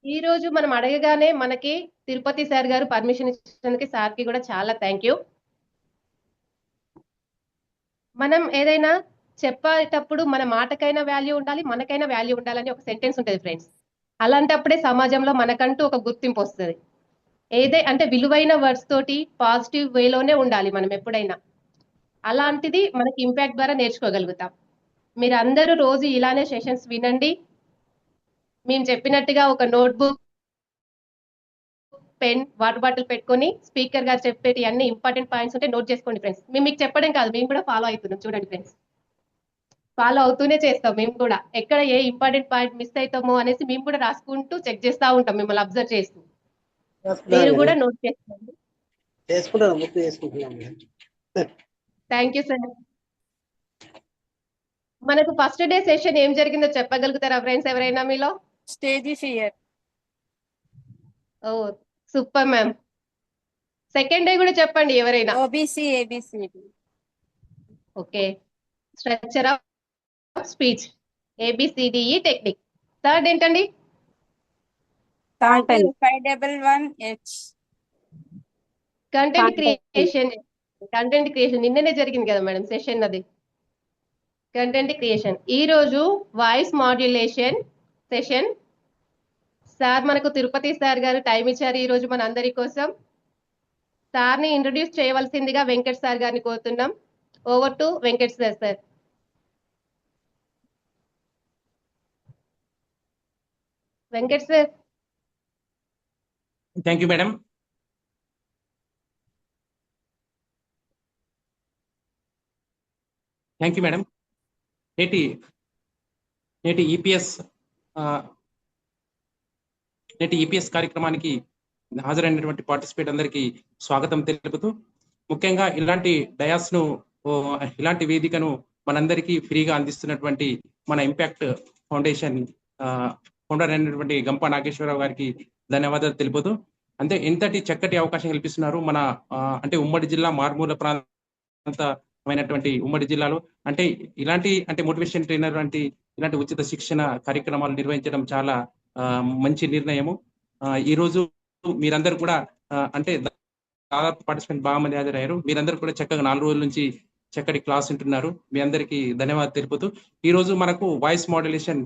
ఈ రోజు మనం అడగగానే మనకి తిరుపతి సార్ గారు పర్మిషన్ ఇచ్చినందుకు సార్కి కూడా చాలా థ్యాంక్ యూ. మనం ఏదైనా చెప్పేటప్పుడు మన మాటకైనా వాల్యూ ఉండాలి, మనకైనా వాల్యూ ఉండాలని ఒక సెంటెన్స్ ఉంటుంది ఫ్రెండ్స్. అలాంటప్పుడే సమాజంలో మనకంటూ ఒక గుర్తింపు వస్తుంది. అంటే విలువైన వర్డ్స్ తోటి పాజిటివ్ వేలోనే ఉండాలి మనం ఎప్పుడైనా. అలాంటిది మనకి ఇంపాక్ట్ ద్వారా నేర్చుకోగలుగుతాం. మీరు అందరూ రోజు ఇలానే సెషన్స్ వినండి. మేము చెప్పినట్టుగా ఒక నోట్బుక్, పెన్, వాటర్ బాటిల్ పెట్టుకొని స్పీకర్ గారు చెప్పేటి అన్ని ఇంపార్టెంట్ పాయింట్స్ ఉంటే నోట్ చేసుకోండి ఫ్రెండ్స్. మేము మీకు చెప్పడం కాదు, మేము కూడా ఫాలో అవుతున్నాం. చూడండి ఫ్రెండ్స్, ఫాలో అవుతూనే చేస్తాం. మేము కూడా ఎక్కడ ఏ ఇంపార్టెంట్ పాయింట్ మిస్ అవుతామో అనేసి మేము కూడా రాసుకుంటూ చెక్ చేస్తూ ఉంటాం, మిమ్మల్ని అబ్జర్వ్ చేస్తూ. మీరు కూడా నోట్ చేసుకోండి. Thank you sir. మనకు ఫస్ట్ డే సెషన్ ఏం జరిగిందో చెప్పగలుగుతారా ఫ్రెండ్స్ ఎవరైనా మీలో? Stage fear. Oh super ma'am. Second day కూడా చెప్పండి ఎవరైనా. OBC ABCD. Okay, structure of speech, ABCDE technique. Third ఏంటండి? 511H. Content creation. Content creation నిన్ననే జరిగింది కదా మేడం సెషన్ అది. Content creation. ఈ రోజు వాయిస్ మాడ్యులేషన్ సెషన్. సార్ మనకు తిరుపతి సార్ గారు టైం ఇచ్చారు ఈ రోజు మన అందరి కోసం. సార్ని ఇంట్రొడ్యూస్ చేయవలసిందిగా వెంకట్ సార్ గారిని కోరుతున్నాం. Over to Venkat sir. Sir Venkat sir. Thank you madam. Thank you madam. నేటి ఈపీఎస్ కార్యక్రమానికి హాజరైనటువంటి పార్టిసిపేట్ అందరికీ స్వాగతం తెలుపుతూ, ముఖ్యంగా ఇలాంటి డయాస్ను, ఇలాంటి వేదికను మనందరికీ ఫ్రీగా అందిస్తున్నటువంటి మన ఇంపాక్ట్ ఫౌండేషన్ ఫౌండర్ అయినటువంటి గంప నాగేశ్వరరావు గారికి ధన్యవాదాలు తెలుపుతూ, అంటే ఎంతటి చక్కటి అవకాశం కల్పిస్తున్నారు మన అంటే ఉమ్మడి జిల్లా మారుమూల ప్రాంతమైనటువంటి ఉమ్మడి జిల్లాలో ఇలాంటి మోటివేషన్ ట్రైనర్ వంటి ఇలాంటి ఉచిత శిక్షణ కార్యక్రమాలు నిర్వహించడం చాలా మంచి నిర్ణయము. ఈ రోజు మీరందరూ కూడా దాదాపు పార్టిసిపెంట్ బాగా మంది హాజరయ్యారు. మీరందరూ కూడా చక్కగా 4 రోజుల నుంచి చక్కటి క్లాస్ ఉంటున్నారు. మీ అందరికీ ధన్యవాదాలు తెలుపుతూ, ఈ రోజు మనకు వాయిస్ మాడ్యులేషన్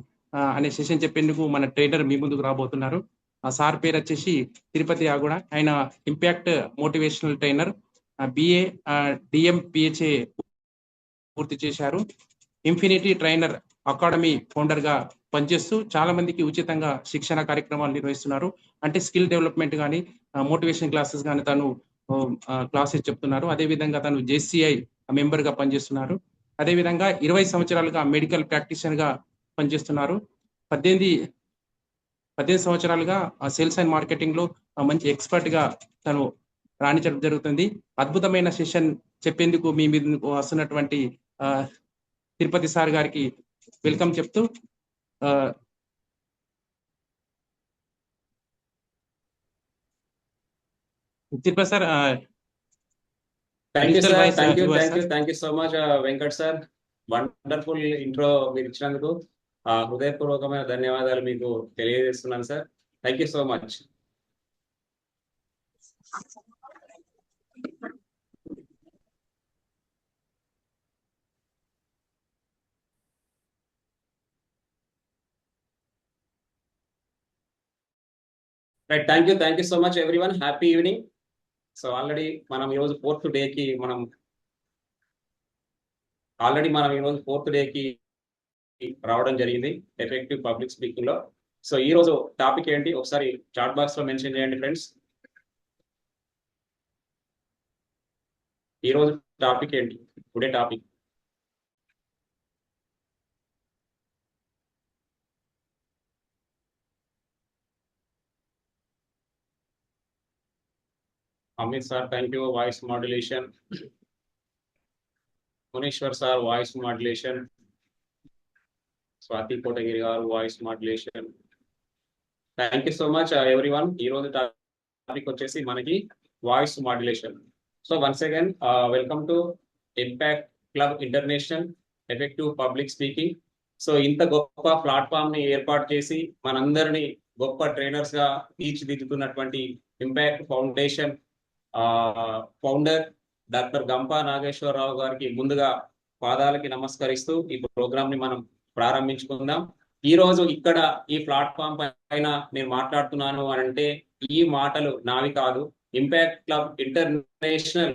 అనే సెషన్ చెప్పేందుకు మన ట్రైనర్ మీ ముందుకు రాబోతున్నారు. ఆ సార్ పేరు వచ్చేసి తిరుపతి ఆగుడ. ఆయన ఇంపాక్ట్ మోటివేషనల్ ట్రైనర్, బిఏ డిఎంపిహెచ్ఏ పూర్తి చేశారు. ఇన్ఫినిటీ ట్రైనర్ అకాడమీ ఫౌండర్ గా పనిచేస్తూ చాలా మందికి ఉచితంగా శిక్షణ కార్యక్రమాలు నిర్వహిస్తున్నారు. అంటే స్కిల్ డెవలప్మెంట్ కానీ మోటివేషన్ క్లాసెస్ కానీ తను క్లాసెస్ చెప్తున్నారు. అదేవిధంగా తను జేసీఐ మెంబర్ గా పనిచేస్తున్నారు. అదేవిధంగా 20 సంవత్సరాలుగా మెడికల్ ప్రాక్టీషనర్ గా పనిచేస్తున్నారు. 18 సంవత్సరాలుగా సేల్స్ అండ్ మార్కెటింగ్ లో మంచి ఎక్స్పర్ట్ గా తను రాణించడం జరుగుతుంది. అద్భుతమైన సెషన్ చెప్పేందుకు మీ మీద వస్తున్నటువంటి తిరుపతి సార్ గారికి వెల్కమ్ చెప్తూ, Tirupati sir. Thank you so much Venkat sir. Wonderful intro మీరు ఇచ్చినందుకు హృదయపూర్వకమైన ధన్యవాదాలు మీకు తెలియజేస్తున్నాను sir. Thank you so much. Right, thank you so much everyone. Happy evening. So already మనం ఈరోజు ఫోర్త్ డేకి రావడం జరిగింది ఎఫెక్టివ్ పబ్లిక్ స్పీకింగ్ లో. సో ఈ రోజు టాపిక్ ఏంటి ఒకసారి చాట్ బాక్స్ లో మెన్షన్ చేయండి ఫ్రెండ్స్. ఈ రోజు టాపిక్ ఏంటి? Today topic Amit sir, thank you. Voice modulation. Muneeshwar sir, voice modulation. Swathi Kotagiri garu, voice modulation. Thank you so much everyone. ఈ రోజు టాపిక్ వచ్చేసి మనకి voice modulation. So once again welcome to impact club international effective public speaking. So ఇంత గొప్ప platform ని ఏర్పాటు చేసి మనందరినీ గొప్ప ట్రైనర్స్ గా తీర్చిదిద్దుతున్నటువంటి impact foundation founder doctor Gampa Nageswara Rao గారికి ముందుగా పాదాలకి నమస్కరిస్తూ ఈ ప్రోగ్రామ్ ని మనం ప్రారంభించుకుందాం. ఈ రోజు ఇక్కడ ఈ ప్లాట్ఫామ్ పైన నేను మాట్లాడుతున్నాను అని అంటే ఈ మాటలు నావి కాదు, ఇంపాక్ట్ క్లబ్ ఇంటర్నేషనల్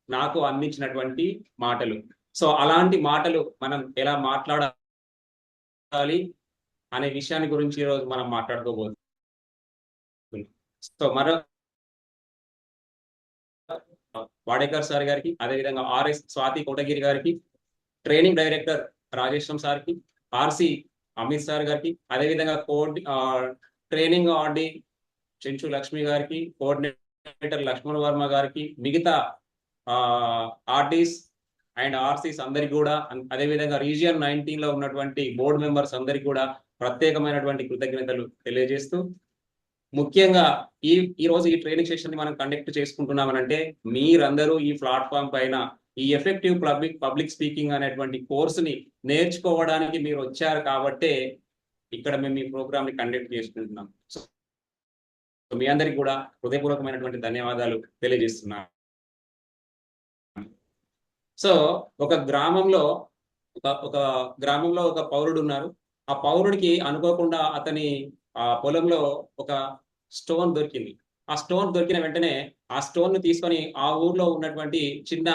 నాకు అందించినటువంటి మాటలు. సో అలాంటి మాటలు మనం ఎలా మాట్లాడాలి అనే విషయాన్ని గురించి ఈరోజు మనం మాట్లాడుకోబోతున్నాం. సో మరో వాడేకర్ సార్ గారికి, అదేవిధంగా ఆర్ఎస్ స్వాతి కోటగిరి గారికి, ట్రైనింగ్ డైరెక్టర్ రాజేశ్వరం సార్కి, ఆర్సి అమిత్ సార్ గారికి, అదేవిధంగా ట్రైనింగ్ ఆర్డి చెంచు లక్ష్మి గారికి, కోఆర్డినేటర్ లక్ష్మణ్ వర్మ గారికి, మిగతా ఆర్టీస్ అండ్ ఆర్సీస్ అందరికి కూడా, అదేవిధంగా రీజియన్ 19 లో ఉన్నటువంటి బోర్డు మెంబర్స్ అందరికి కూడా ప్రత్యేకమైనటువంటి కృతజ్ఞతలు తెలియజేస్తూ, ముఖ్యంగా ఈ రోజు ఈ ట్రైనింగ్ సెషన్ ని మనం కండక్ట్ చేసుకుంటున్నామనంటే మీరందరూ ఈ ప్లాట్ఫామ్ పైన ఈ ఎఫెక్టివ్ పబ్లిక్ స్పీకింగ్ అనేటువంటి కోర్సుని నేర్చుకోవడానికి మీరు వచ్చారు కాబట్టే ఇక్కడ మేము ఈ ప్రోగ్రామ్ ని కండక్ట్ చేసుకుంటున్నాం. సో మీ అందరికి కూడా హృదయపూర్వకమైనటువంటి ధన్యవాదాలు తెలియజేస్తున్నాను. సో ఒక గ్రామంలో ఒక పౌరుడు ఉన్నారు. ఆ పౌరుడికి అనుకోకుండా అతని పొలంలో ఒక స్టోన్ దొరికింది. ఆ స్టోన్ దొరికిన వెంటనే ఆ స్టోన్ ను తీసుకొని ఆ ఊర్లో ఉన్నటువంటి చిన్న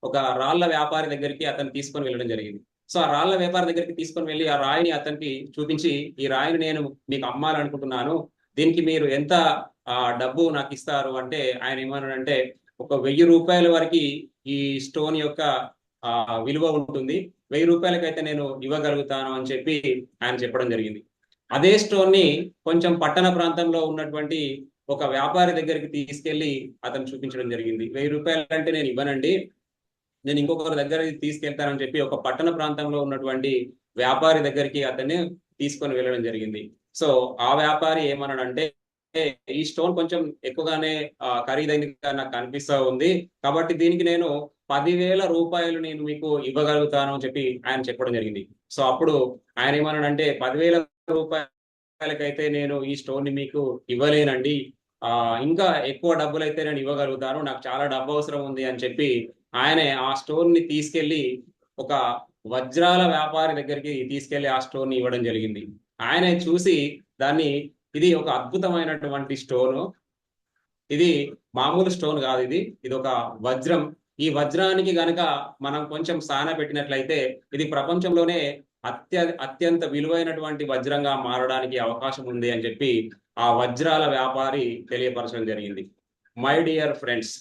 ఒక రాళ్ల వ్యాపారి దగ్గరికి అతను తీసుకొని వెళ్ళడం జరిగింది. సో ఆ రాళ్ల వ్యాపారి దగ్గరికి తీసుకొని వెళ్ళి ఆ రాయిని అతనికి చూపించి, ఈ రాయిని నేను మీకు అమ్మాలనుకుంటున్నాను, దీనికి మీరు ఎంత డబ్బు నాకు ఇస్తారు అంటే ఆయన ఏమన్నాడంటే ఒక 1000 రూపాయల వరకు ఈ స్టోన్ యొక్క విలువ ఉంటుంది, 1000 రూపాయలకైతే నేను ఇవ్వగలుగుతాను అని చెప్పి ఆయన చెప్పడం జరిగింది. అదే స్టోన్ ని కొంచెం పట్టణ ప్రాంతంలో ఉన్నటువంటి ఒక వ్యాపారి దగ్గరికి తీసుకెళ్లి అతను చూపించడం జరిగింది. 1000 రూపాయలు అంటే నేను ఇవ్వనండి, నేను ఇంకొకరి దగ్గర తీసుకెళ్తానని చెప్పి ఒక పట్టణ ప్రాంతంలో ఉన్నటువంటి వ్యాపారి దగ్గరికి అతన్ని తీసుకొని వెళ్ళడం జరిగింది. సో ఆ వ్యాపారి ఏమన్నాడంటే, ఈ స్టోన్ కొంచెం ఎక్కువగానే ఖరీదైనదిగా నాకు కనిపిస్తా ఉంది, కాబట్టి దీనికి నేను 10,000 రూపాయలు నేను మీకు ఇవ్వగలుగుతాను అని చెప్పి ఆయన చెప్పడం జరిగింది. సో అప్పుడు ఆయన ఏమన్నాడంటే 10,000 రూపాయలకైతే నేను ఈ స్టోన్ ని మీకు ఇవ్వలేనండి, ఇంకా ఎక్కువ డబ్బులు అయితే నేను ఇవ్వగలుగుతాను, నాకు చాలా డబ్బు అవసరం ఉంది అని చెప్పి ఆయనే ఆ స్టోన్ ని తీసుకెళ్లి ఒక వజ్రాల వ్యాపారి దగ్గరికి తీసుకెళ్లి ఆ స్టోన్ ని ఇవ్వడం జరిగింది. ఆయన చూసి దాన్ని, ఇది ఒక అద్భుతమైనటువంటి స్టోను, ఇది మామూలు స్టోన్ కాదు, ఇది ఒక వజ్రం, ఈ వజ్రానికి గనక మనం కొంచెం సాన పెట్టినట్లయితే ఇది ప్రపంచంలోనే అత్యంత విలువైనటువంటి వజ్రంగా మారడానికి అవకాశం ఉంది అని చెప్పి ఆ వజ్రాల వ్యాపారి తెలియపరచడం జరిగింది. మై డియర్ ఫ్రెండ్స్,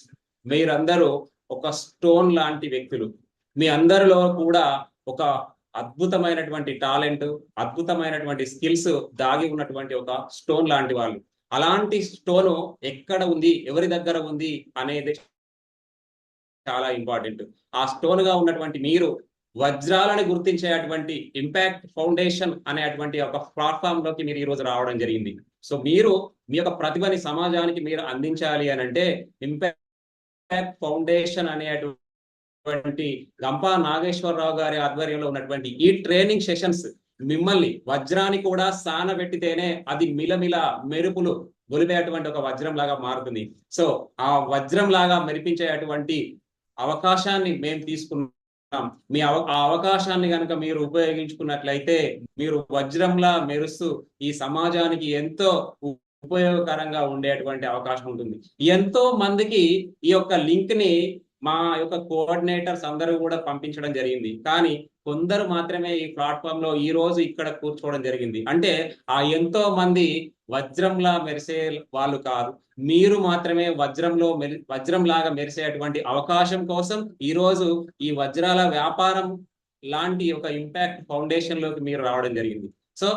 మీరందరూ ఒక స్టోన్ లాంటి వ్యక్తులు. మీ అందరిలో కూడా ఒక అద్భుతమైనటువంటి టాలెంట్, అద్భుతమైనటువంటి స్కిల్స్ దాగి ఉన్నటువంటి ఒక స్టోన్ లాంటి వాళ్ళు. అలాంటి స్టోను ఎక్కడ ఉంది, ఎవరి దగ్గర ఉంది అనేది చాలా ఇంపార్టెంట్. ఆ స్టోన్ గా ఉన్నటువంటి మీరు వజ్రాలను గుర్తించేటువంటి ఇంపాక్ట్ ఫౌండేషన్ అనేటువంటి ఒక ప్లాట్ఫామ్ లోకి మీరు ఈ రోజు రావడం జరిగింది. సో మీరు మీ యొక్క ప్రతిభని సమాజానికి మీరు అందించాలి అని అంటే ఇంపాక్ట్ ఫౌండేషన్ అనేటువంటి గంపా నాగేశ్వరరావు గారి ఆధ్వర్యంలో ఉన్నటువంటి ఈ ట్రైనింగ్ సెషన్స్ మిమ్మల్ని వజ్రాన్ని కూడా సానబెట్టితేనే అది మిలమిల మెరుపులు గొలిపేటువంటి ఒక వజ్రం లాగా మారుతుంది. సో ఆ వజ్రం లాగా మెరిపించేటువంటి అవకాశాన్ని మేము తీసుకున్నాం. ఆ అవకాశాన్ని కనుక మీరు ఉపయోగించుకున్నట్లయితే మీరు వజ్రంలా మెరుస్తూ ఈ సమాజానికి ఎంతో ఉపయోగకరంగా ఉండేటువంటి అవకాశం ఉంటుంది. ఎంతో మందికి ఈ యొక్క లింక్ ని మా యొక్క కోఆర్డినేటర్స్ అందరూ కూడా పంపించడం జరిగింది, కానీ కొందరు మాత్రమే ఈ ప్లాట్ఫామ్ లో ఈ రోజు ఇక్కడ కూర్చోవడం జరిగింది. అంటే ఆ ఎంతో మంది వజ్రంలా మెరిసే వాళ్ళు కాదు, మీరు మాత్రమే వజ్రం లాగా మెరిసేటువంటి అవకాశం కోసం ఈ రోజు ఈ వజ్రాల వ్యాపారం లాంటి ఒక ఇంపాక్ట్ ఫౌండేషన్ లోకి మీరు రావడం జరిగింది. సో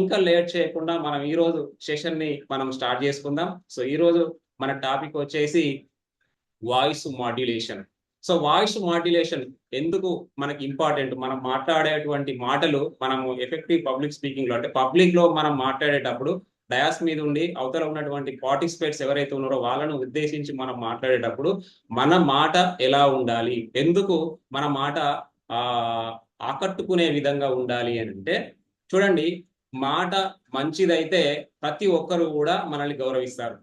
ఇంకా లేట్ చేయకుండా మనం ఈ రోజు సెషన్ ని మనం స్టార్ట్ చేసుకుందాం. సో ఈ రోజు మన టాపిక్ వచ్చేసి voice modulation. So voice modulation ఎందుకు మనకి ఇంపార్టెంట్? మనం మాట్లాడేటువంటి మాటలు మనము ఎఫెక్టివ్ పబ్లిక్ స్పీకింగ్ లో, అంటే పబ్లిక్ లో మనం మాట్లాడేటప్పుడు డయాస్ మీద ఉండి అవతల ఉన్నటువంటి పార్టిసిపేట్స్ ఎవరైతే ఉన్నారో వాళ్ళను ఉద్దేశించి మనం మాట్లాడేటప్పుడు మన మాట ఎలా ఉండాలి, ఎందుకు మన మాట ఆకట్టుకునే విధంగా ఉండాలి అని అంటే చూడండి, మాట మంచిదైతే ప్రతి ఒక్కరు కూడా మనల్ని గౌరవిస్తారు.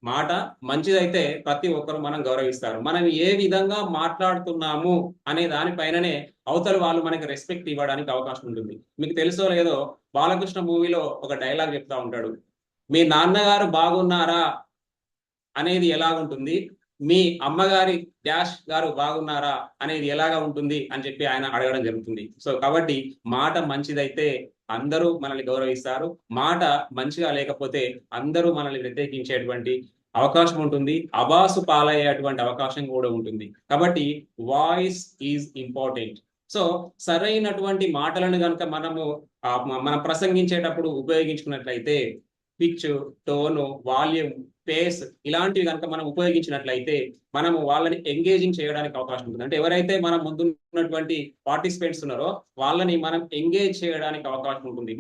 మాట మంచిదైతే ప్రతి ఒక్కరు మనం గౌరవిస్తారు. మనం ఏ విధంగా మాట్లాడుతున్నాము అనే దానిపైననే అవతల వాళ్ళు మనకి రెస్పెక్ట్ ఇవ్వడానికి అవకాశం ఉంటుంది. మీకు తెలుసో లేదో బాలకృష్ణ మూవీలో ఒక డైలాగ్ చెప్తా ఉంటాడు, మీ నాన్నగారు బాగున్నారా అనేది ఎలాగుంటుంది, మీ అమ్మగారి డాష్ గారు బాగున్నారా అనేది ఎలాగా ఉంటుంది అని చెప్పి ఆయన అడగడం జరుగుతుంది. సో కాబట్టి మాట మంచిదైతే అందరూ మనల్ని గౌరవిస్తారు. మాట మంచిగా లేకపోతే అందరూ మనల్ని వ్యతిరేకించేటువంటి అవకాశం ఉంటుంది. అబాసు పాలయ్యేటువంటి అవకాశం కూడా ఉంటుంది. కాబట్టి వాయిస్ ఈజ్ ఇంపార్టెంట్. సో సరైనటువంటి మాటలను కనుక మనం ప్రసంగించేటప్పుడు ఉపయోగించుకున్నట్లయితే పిచ్, టోను, వాల్యూమ్, పేస్ ఇలాంటివి కనుక మనం ఉపయోగించినట్లయితే మనము వాళ్ళని ఎంగేజింగ్ చేయడానికి అవకాశం ఉంటుంది. అంటే ఎవరైతే మన ముందున్నటువంటి పార్టిసిపెంట్స్ ఉన్నారో వాళ్ళని మనం ఎంగేజ్ చేయడానికి అవకాశం ఉంటుంది.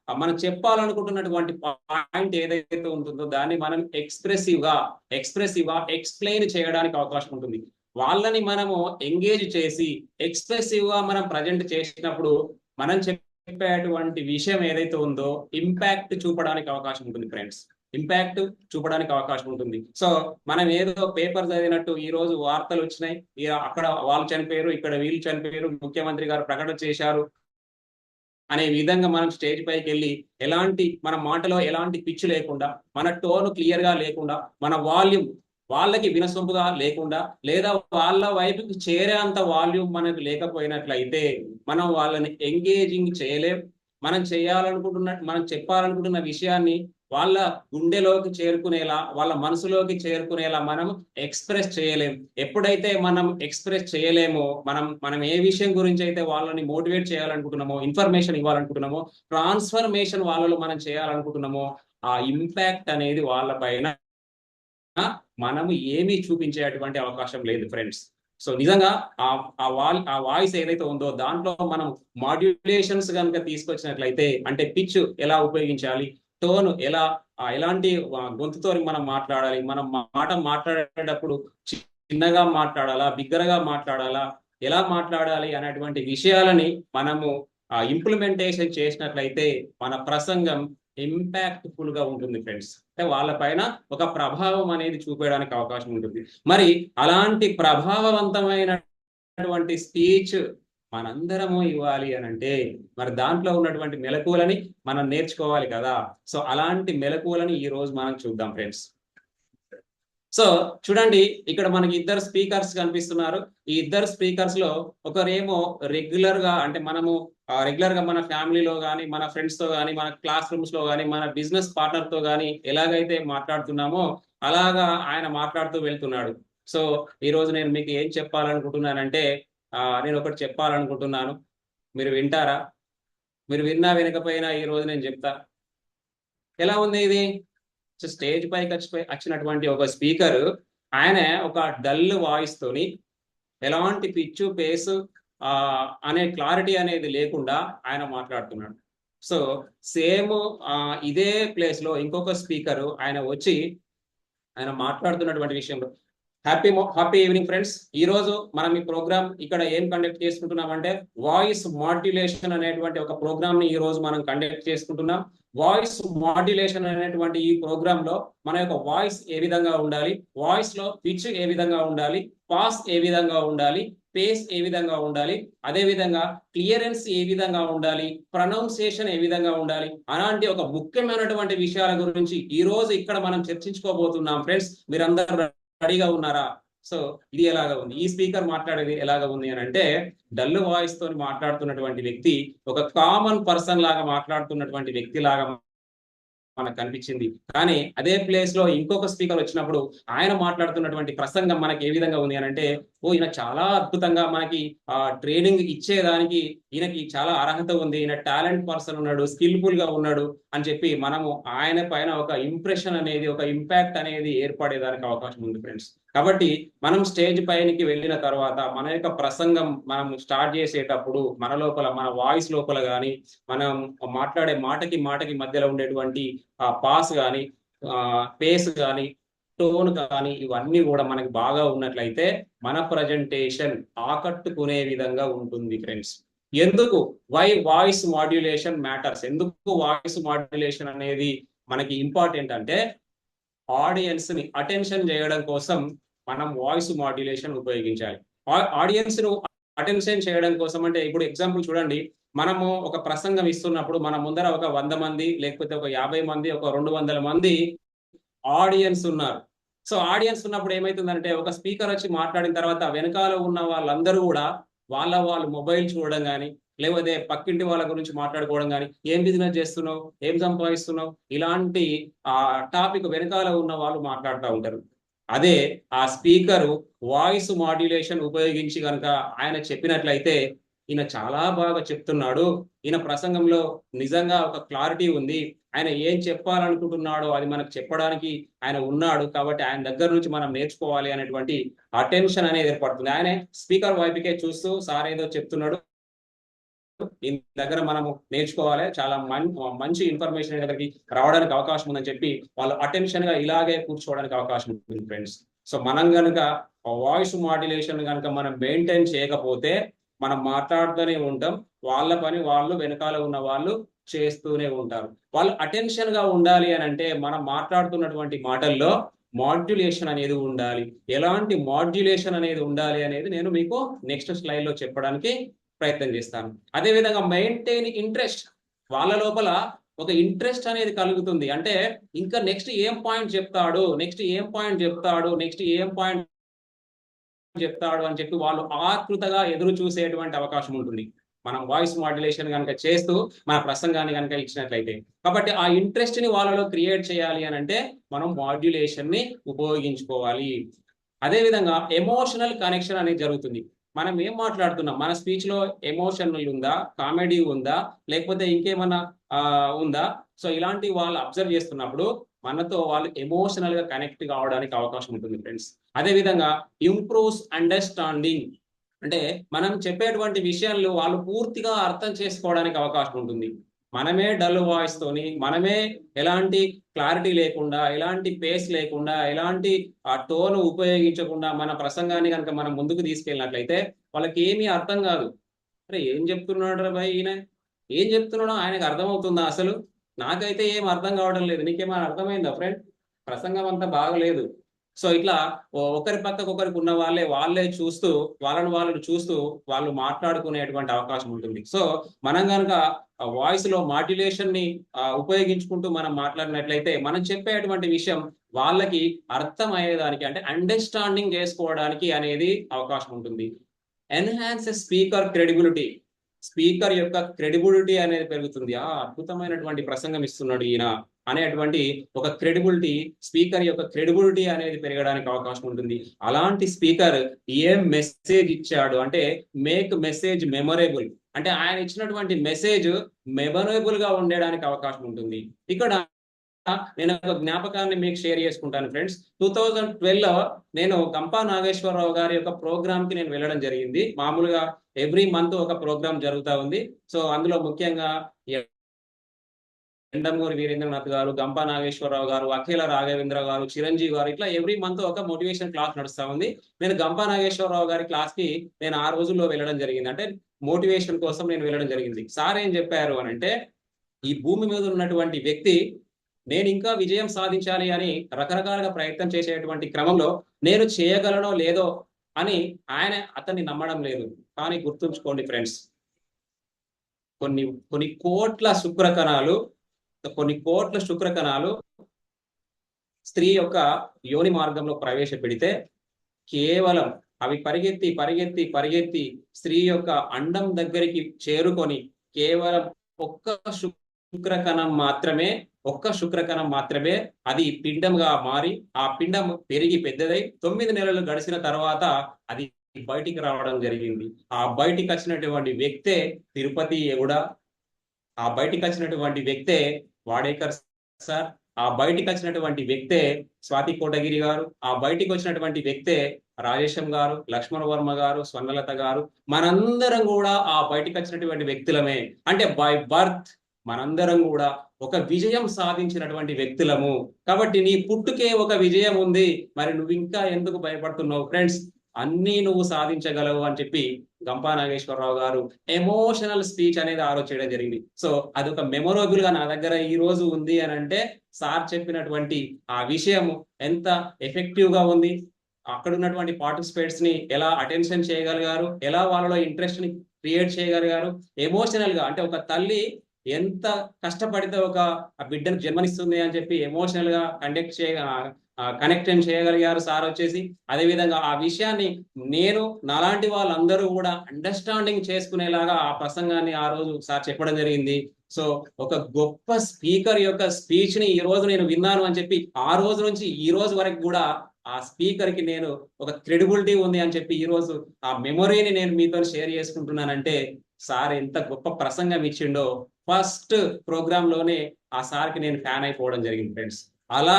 మనం చెప్పాలనుకుంటున్నటువంటి పాయింట్ ఏదైతే ఉంటుందో దాన్ని మనం ఎక్స్ప్రెసివ్ గా ఎక్స్ప్లెయిన్ చేయడానికి అవకాశం ఉంటుంది. వాళ్ళని మనము ఎంగేజ్ చేసి ఎక్స్ప్రెసివ్ గా మనం ప్రజెంట్ చేసినప్పుడు మనం చెప్పేటువంటి విషయం ఏదైతే ఉందో ఇంపాక్ట్ చూపడానికి అవకాశం ఉంటుంది ఫ్రెండ్స్. ఇంపాక్ట్ చూపడానికి అవకాశం ఉంటుంది. సో మనం ఏదో పేపర్ చదివినట్టు ఈ రోజు వార్తలు వచ్చినాయి, అక్కడ వాళ్ళు చనిపోయారు, ఇక్కడ వీళ్ళు చనిపోయారు, ముఖ్యమంత్రి గారు ప్రకటన చేశారు అనే విధంగా మనం స్టేజ్ పైకి వెళ్ళి మన మాటలో ఎలాంటి పిచ్ లేకుండా, మన టోన్ క్లియర్ గా లేకుండా, మన వాల్యూమ్ వాళ్ళకి వినసొంపుగా లేకుండా, లేదా వాళ్ళ వైపుకి చేరేంత వాల్యూమ్ మనకు లేకపోయినట్లయితే మనం వాళ్ళని ఎంగేజింగ్ చేయలేం. మనం చెప్పాలనుకుంటున్న విషయాన్ని వాళ్ళ గుండెలోకి చేరుకునేలా, వాళ్ళ మనసులోకి చేరుకునేలా మనం ఎక్స్ప్రెస్ చేయలేం. ఎప్పుడైతే మనం ఎక్స్ప్రెస్ చేయలేమో, మనం ఏ విషయం గురించి అయితే వాళ్ళని మోటివేట్ చేయాలనుకుంటున్నామో, ఇన్ఫర్మేషన్ ఇవ్వాలనుకుంటున్నామో, ట్రాన్స్ఫర్మేషన్ వాళ్ళలో మనం చేయాలనుకుంటున్నామో, ఆ ఇంపాక్ట్ అనేది వాళ్ళ పైన మనము ఏమీ చూపించేటువంటి అవకాశం లేదు ఫ్రెండ్స్. సో నిజంగా ఆ వాయిస్ ఏదైతే ఉందో దాంట్లో మనం మాడ్యులేషన్స్ కనుక తీసుకొచ్చినట్లయితే, అంటే పిచ్ ఎలా ఉపయోగించాలి, టోన్ ఎలాంటి గొంతుతో మనం మాట్లాడాలి, మనం మాట్లాడేటప్పుడు చిన్నగా మాట్లాడాలా, బిగ్గరగా మాట్లాడాలా, ఎలా మాట్లాడాలి అనేటువంటి విషయాలని మనము ఇంప్లిమెంటేషన్ చేసినట్లయితే మన ప్రసంగం ఇంపాక్ట్ఫుల్ గా ఉంటుంది ఫ్రెండ్స్. అంటే వాళ్ళ పైన ఒక ప్రభావం అనేది చూపేయడానికి అవకాశం ఉంటుంది. మరి అలాంటి ప్రభావవంతమైనటువంటి స్పీచ్ మనందరము ఇవ్వాలి అని అంటే మరి దాంట్లో ఉన్నటువంటి మెలకువలని మనం నేర్చుకోవాలి కదా. సో అలాంటి మెలకువలని ఈ రోజు మనం చూద్దాం ఫ్రెండ్స్. సో చూడండి, ఇక్కడ మనకి ఇద్దరు స్పీకర్స్ కనిపిస్తున్నారు. ఈ ఇద్దరు స్పీకర్స్ లో ఒకరేమో రెగ్యులర్ గా, అంటే రెగ్యులర్ గా మన ఫ్యామిలీలో కానీ, మన ఫ్రెండ్స్ తో కానీ, మన క్లాస్ రూమ్స్ లో కానీ, మన బిజినెస్ పార్ట్నర్ తో కానీ ఎలాగైతే మాట్లాడుతున్నామో అలాగా ఆయన మాట్లాడుతూ వెళ్తున్నాడు. సో ఈ రోజు నేను మీకు ఏం చెప్పాలనుకుంటున్నానంటే, నేను ఒకటి చెప్పాలనుకుంటున్నాను, మీరు వింటారా? మీరు విన్నా వినకపోయినా ఈ రోజు నేను చెప్తా. ఎలా ఉంది ఇది? స్టేజ్ పైకి వచ్చినటువంటి ఒక స్పీకర్, ఆయన ఒక డల్ వాయిస్ తోని ఎలాంటి పిచ్చు పేసు అనే క్లారిటీ అనేది లేకుండా ఆయన మాట్లాడుతున్నాడు. సో సేమ్ ఇదే ప్లేస్ లో ఇంకొక స్పీకర్ ఆయన వచ్చి ఆయన మాట్లాడుతున్నటువంటి విషయంలో హ్యాపీ ఈవినింగ్ ఫ్రెండ్స్. ఈ రోజు మనం ఈ ప్రోగ్రామ్ ఇక్కడ ఏం కండక్ట్ చేసుకుంటున్నామంటే వాయిస్ మాడ్యులేషన్ అనేటువంటి ఒక ప్రోగ్రామ్ ని ఈ రోజు మనం కండక్ట్ చేసుకుంటున్నాం. వాయిస్ మాడ్యులేషన్ అనేటువంటి ఈ ప్రోగ్రామ్ లో మన యొక్క వాయిస్ ఏ విధంగా ఉండాలి, వాయిస్ లో పిచ్ ఏ విధంగా ఉండాలి, పాస్ ఏ విధంగా ఉండాలి, పేస్ ఏ విధంగా ఉండాలి, అదే విధంగా క్లియరెన్స్ ఏ విధంగా ఉండాలి, ప్రొనౌన్సియేషన్ ఏ విధంగా ఉండాలి, అలాంటి ఒక ముఖ్యమైనటువంటి విషయాల గురించి ఈ రోజు ఇక్కడ మనం చర్చించుకోబోతున్నాం ఫ్రెండ్స్. మీరందరూ రెడీగా ఉన్నారా? సో ఇది ఎలాగా ఉంది, ఈ స్పీకర్ మాట్లాడేది ఎలాగా ఉంది అని అంటే, డల్ వాయిస్ తో మాట్లాడుతున్నటువంటి వ్యక్తి ఒక కామన్ పర్సన్ లాగా మాట్లాడుతున్నటువంటి వ్యక్తి లాగా మనకు కనిపించింది. కానీ అదే ప్లేస్ లో ఇంకొక స్పీకర్ వచ్చినప్పుడు ఆయన మాట్లాడుతున్నటువంటి ప్రసంగం మనకి ఏ విధంగా ఉంది అని అంటే, ఈయన చాలా అద్భుతంగా మనకి ట్రైనింగ్ ఇచ్చేదానికి ఈయనకి చాలా అర్హత ఉంది, ఈయన టాలెంట్ పర్సన్ ఉన్నాడు, స్కిల్ఫుల్ గా ఉన్నాడు అని చెప్పి మనము ఆయన పైన ఒక ఇంప్రెషన్ అనేది, ఒక ఇంపాక్ట్ అనేది ఏర్పడేదానికి అవకాశం ఉంది ఫ్రెండ్స్. కాబట్టి మనం స్టేజ్ పైనకి వెళ్ళిన తర్వాత మన యొక్క ప్రసంగం మనం స్టార్ట్ చేసేటప్పుడు మన లోపల, మన వాయిస్ లోపల కానీ, మనం మాట్లాడే మాటకి మధ్యలో ఉండేటువంటి పాస్ కానీ, పేస్ కానీ, టోన్ కానీ ఇవన్నీ కూడా మనకి బాగా ఉన్నట్లయితే మన ప్రజెంటేషన్ ఆకట్టుకునే విధంగా ఉంటుంది ఫ్రెండ్స్. ఎందుకు వై వాయిస్ మాడ్యులేషన్ మ్యాటర్స్, ఎందుకు వాయిస్ మాడ్యులేషన్ అనేది మనకి ఇంపార్టెంట్ అంటే ఆడియన్స్ ని అటెన్షన్ చేయడం కోసం మనం వాయిస్ మాడ్యులేషన్ ఉపయోగించాలి. ఆడియన్స్ ను అటెన్షన్ చేయడం కోసం అంటే ఇప్పుడు ఎగ్జాంపుల్ చూడండి, మనము ఒక ప్రసంగం ఇస్తున్నప్పుడు మన ముందర ఒక 100 మంది లేకపోతే ఒక 50 మంది ఒక 200 మంది ఆడియన్స్ ఉన్నారు. సో ఆడియన్స్ ఉన్నప్పుడు ఏమైతుందంటే ఒక స్పీకర్ వచ్చి మాట్లాడిన తర్వాత వెనకాల ఉన్న వాళ్ళందరూ కూడా వాళ్ళు మొబైల్ చూడడం కానీ లేకపోతే పక్కింటి వాళ్ళ గురించి మాట్లాడుకోవడం కానీ, ఏం బిజినెస్ చేస్తున్నావు, ఏం సంపాదిస్తున్నావు, ఇలాంటి టాపిక్ వెనకాల ఉన్న వాళ్ళు మాట్లాడుతూ ఉంటారు. అదే ఆ స్పీకరు వాయిస్ మాడ్యులేషన్ ఉపయోగించి కనుక ఆయన చెప్పినట్లయితే ఈయన చాలా బాగా చెప్తున్నాడు, ఈయన ప్రసంగంలో నిజంగా ఒక క్లారిటీ ఉంది, ఆయన ఏం చెప్పాలనుకుంటున్నాడో అది మనకు చెప్పడానికి ఆయన ఉన్నాడు, కాబట్టి ఆయన దగ్గర నుంచి మనం నేర్చుకోవాలి అనేటువంటి అటెన్షన్ అనేది ఏర్పడుతుంది. ఆయన స్పీకర్ వైపుకే చూస్తూ సార్ ఏదో చెప్తున్నాడు, దీని దగ్గర మనము నేర్చుకోవాలి, చాలా మంచి ఇన్ఫర్మేషన్ దగ్గరికి రావడానికి అవకాశం ఉందని చెప్పి వాళ్ళు అటెన్షన్ గా ఇలాగే కూర్చోవడానికి అవకాశం ఉంటుంది ఫ్రెండ్స్. సో మనం కనుక వాయిస్ మాడ్యులేషన్ కనుక మనం మెయింటైన్ చేయకపోతే మనం మాట్లాడుతూనే ఉంటాం, వాళ్ళ పని వాళ్ళు వెనకాల ఉన్న వాళ్ళు చేస్తూనే ఉంటారు. వాళ్ళు అటెన్షన్ గా ఉండాలి అని అంటే మనం మాట్లాడుతున్నటువంటి మాటల్లో మాడ్యులేషన్ అనేది ఉండాలి. ఎలాంటి మాడ్యులేషన్ అనేది ఉండాలి అనేది నేను మీకు నెక్స్ట్ స్లైడ్ లో చెప్పడానికి ప్రయత్నం చేస్తాను. అదేవిధంగా మెయింటైన్ ఇంట్రెస్ట్, వాళ్ళ లోపల ఒక ఇంట్రెస్ట్ అనేది కలుగుతుంది. అంటే ఇంకా నెక్స్ట్ ఏం పాయింట్ చెప్తాడు, నెక్స్ట్ ఏం పాయింట్ చెప్తాడు, నెక్స్ట్ ఏం పాయింట్ చెప్తాడు అని చెప్పి వాళ్ళు ఆతృతగా ఎదురు చూసేటువంటి అవకాశం ఉంటుంది మనం వాయిస్ మాడ్యులేషన్ కనుక చేస్తూ మన ప్రసంగాన్ని కనుక ఇచ్చినట్లయితే. కాబట్టి ఆ ఇంట్రెస్ట్ ని వాళ్ళలో క్రియేట్ చేయాలి అని అంటే మనం మాడ్యులేషన్ ని ఉపయోగించుకోవాలి. అదేవిధంగా ఎమోషనల్ కనెక్షన్ అనేది జరుగుతుంది. మనం ఏం మాట్లాడుతున్నాం, మన స్పీచ్ లో ఎమోషనల్ ఉందా, కామెడీ ఉందా, లేకపోతే ఇంకేమన్నా ఉందా, సో ఇలాంటి వాళ్ళు అబ్జర్వ్ చేస్తున్నప్పుడు మనతో వాళ్ళు ఎమోషనల్ గా కనెక్ట్ కావడానికి అవకాశం ఉంటుంది ఫ్రెండ్స్. అదేవిధంగా ఇంప్రూవ్స్ అండర్స్టాండింగ్, అంటే మనం చెప్పేటువంటి విషయాలు వాళ్ళు పూర్తిగా అర్థం చేసుకోవడానికి అవకాశం ఉంటుంది. మనమే డల్ వాయిస్ తోని, మనమే ఎలాంటి క్లారిటీ లేకుండా, ఎలాంటి పేస్ లేకుండా, ఎలాంటి టోన్ ఉపయోగించకుండా మన ప్రసంగాన్ని కనుక మనం ముందుకు తీసుకెళ్ళినట్లయితే వాళ్ళకి ఏమీ అర్థం కాదు. అరే ఏం చెప్తున్నాడు రా భయ్, ఈయన ఏం చెప్తున్నాడో ఆయనకు అర్థమవుతుందా, అసలు నాకైతే ఏం అర్థం కావడం లేదు, నీకేమైనా అర్థమైందా ఫ్రెండ్, ప్రసంగం అంతా బాగలేదు. సో ఇట్లా ఒకరి పక్కకు ఒకరికి ఉన్న వాళ్ళే చూస్తూ వాళ్ళని చూస్తూ వాళ్ళు మాట్లాడుకునేటువంటి అవకాశం ఉంటుంది. సో మనం కనుక వాయిస్ లో మాడ్యులేషన్ ని ఉపయోగించుకుంటూ మనం మాట్లాడినట్లయితే మనం చెప్పేటువంటి విషయం వాళ్ళకి అర్థం అయ్యేదానికి అంటే అండర్స్టాండింగ్ చేసుకోవడానికి అనేది అవకాశం ఉంటుంది. ఎన్హాన్స్ స్పీకర్ క్రెడిబిలిటీ, స్పీకర్ యొక్క క్రెడిబిలిటీ అనేది పెరుగుతుంది. అద్భుతమైనటువంటి ప్రసంగం ఇస్తున్నాడు ఈయన అనేటువంటి ఒక క్రెడిబిలిటీ, స్పీకర్ యొక్క క్రెడిబిలిటీ అనేది పెరగడానికి అవకాశం ఉంటుంది. అలాంటి స్పీకర్ ఏం మెసేజ్ ఇచ్చాడు అంటే మేక్ మెసేజ్ మెమొరబుల్, అంటే ఆయన ఇచ్చినటువంటి మెసేజ్ మెమొరబుల్ గా ఉండడానికి అవకాశం ఉంటుంది. ఇక్కడ నేను ఒక జ్ఞాపకాన్ని మీకు షేర్ చేసుకుంటాను ఫ్రెండ్స్. 2012లో నేను గంపా నాగేశ్వరరావు గారి యొక్క ప్రోగ్రామ్ కి నేను వెళ్ళడం జరిగింది. మామూలుగా ఎవ్రీ మంత్ ఒక ప్రోగ్రామ్ జరుగుతూ ఉంది. సో అందులో ముఖ్యంగా ఎండమూరి వీరేంద్రనాథ్ గారు, గంపా నాగేశ్వరరావు గారు, అఖిల రాఘవేంద్ర గారు, చిరంజీవి గారు, ఇట్లా ఎవ్రీ మంత్ ఒక మోటివేషన్ క్లాస్ నడుస్తా ఉంది. నేను గంపా నాగేశ్వరరావు గారి క్లాస్ కి నేను 6 రోజుల్లో వెళ్ళడం జరిగింది. అంటే మోటివేషన్ కోసం నేను వెళ్ళడం జరిగింది. సార్ ఏం చెప్పారు అని అంటే, ఈ భూమి మీద ఉన్నటువంటి వ్యక్తి నేను ఇంకా విజయం సాధించాలి అని రకరకాలుగా ప్రయత్నం చేసేటువంటి క్రమంలో నేను చేయగలనో లేదో అని అతన్ని నమ్మడం లేదు. కానీ గుర్తుంచుకోండి ఫ్రెండ్స్, కొన్ని కోట్ల శుక్రకణాలు స్త్రీ యొక్క యోని మార్గంలో ప్రవేశపెడితే కేవలం అవి పరిగెత్తి స్త్రీ యొక్క అండం దగ్గరికి చేరుకొని కేవలం ఒక్క శుక్రకణం మాత్రమే అది పిండంగా మారి ఆ పిండం పెరిగి పెద్దదై 9 నెలలు గడిచిన తర్వాత అది బయటికి రావడం జరిగింది. ఆ బయటికి వచ్చినటువంటి వ్యక్తే తిరుపతి ఎగుడ, ఆ బయటికి వచ్చినటువంటి వ్యక్తే వాడేకర్ సార్, ఆ బయటికి వచ్చినటువంటి వ్యక్తే స్వాతి కోటగిరి గారు, ఆ బయటికి వచ్చినటువంటి వ్యక్తే రాజేశం గారు, లక్ష్మణ వర్మ గారు, స్వర్ణలత గారు. మనందరం కూడా ఆ బయటికి వచ్చినటువంటి వ్యక్తులమే. అంటే బై బర్త్ మనందరం కూడా ఒక విజయం సాధించినటువంటి వ్యక్తులము. కాబట్టి నీ పుట్టుకే ఒక విజయం ఉంది, మరి నువ్వు ఇంకా ఎందుకు భయపడుతున్నావు ఫ్రెండ్స్? అన్నీ నువ్వు సాధించగలవు అని చెప్పి గంపా నాగేశ్వరరావు గారు ఎమోషనల్ స్పీచ్ అనేది చేయడం జరిగింది. సో అదొక మెమొరబుల్ గా నా దగ్గర ఈ రోజు ఉంది అని అంటే సార్ చెప్పినటువంటి ఆ విషయం ఎంత ఎఫెక్టివ్ గా ఉంది, అక్కడ ఉన్నటువంటి పార్టిసిపేట్స్ ని ఎలా అటెన్షన్ చేయగలిగారు, ఎలా వాళ్ళలో ఇంట్రెస్ట్ ని క్రియేట్ చేయగలిగారు, ఎమోషనల్ గా అంటే ఒక తల్లి ఎంత కష్టపడితే ఒక బిడ్డను జన్మనిస్తుంది అని చెప్పి ఎమోషనల్ గా కనెక్ట్ చేయగలిగారు సార్ వచ్చేసి. అదే విధంగా ఆ విషయాన్ని నేను నాలాంటి వాళ్ళందరూ కూడా అండర్స్టాండింగ్ చేసుకునేలాగా ఆ ప్రసంగాన్ని ఆ రోజు సార్ చెప్పడం జరిగింది. సో ఒక గొప్ప స్పీకర్ యొక్క స్పీచ్ ని ఈ రోజు నేను విన్నాను అని చెప్పి ఆ రోజు నుంచి ఈ రోజు వరకు కూడా ఆ స్పీకర్ కి నేను ఒక క్రెడిబిలిటీ ఉంది అని చెప్పి ఈ రోజు ఆ మెమొరీని నేను మీతో షేర్ చేసుకుంటున్నానంటే సార్ ఎంత గొప్ప ప్రసంగం ఇచ్చిండో ఫస్ట్ ప్రోగ్రామ్ లోనే ఆ సార్ కి నేను ఫ్యాన్ అయిపోవడం జరిగింది ఫ్రెండ్స్. అలా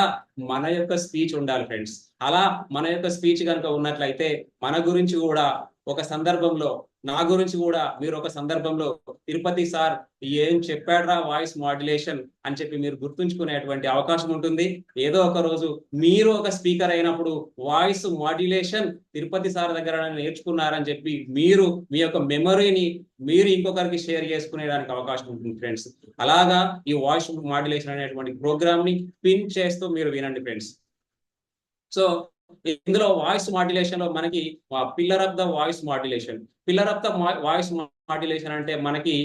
మన యొక్క స్పీచ్ ఉండాలి ఫ్రెండ్స్. అలా మన యొక్క స్పీచ్ కనుక ఉన్నట్లయితే మన గురించి కూడా ఒక సందర్భంలో, నా గురించి కూడా మీరు ఒక సందర్భంలో తిరుపతి సార్ ఏం చెప్పాడ్రా వాయిస్ మాడ్యులేషన్ అని చెప్పి మీరు గుర్తుంచుకునేటువంటి అవకాశం ఉంటుంది. ఏదో ఒక రోజు మీరు ఒక స్పీకర్ అయినప్పుడు వాయిస్ మాడ్యులేషన్ తిరుపతి సార్ దగ్గర నేర్చుకున్నారని చెప్పి మీరు మీ యొక్క మెమరీని మీరు ఇంకొకరికి షేర్ చేసుకునేదానికి అవకాశం ఉంటుంది ఫ్రెండ్స్. అలాగా ఈ వాయిస్ మాడ్యులేషన్ అనేటువంటి ప్రోగ్రామ్ ని పిన్ చేస్తూ మీరు వినండి ఫ్రెండ్స్. సో ఇందులో వాయిస్ మాడ్యులేషన్ లో మనకి pillar of the voice modulation, pillar of the voice modulation అంటే మనకి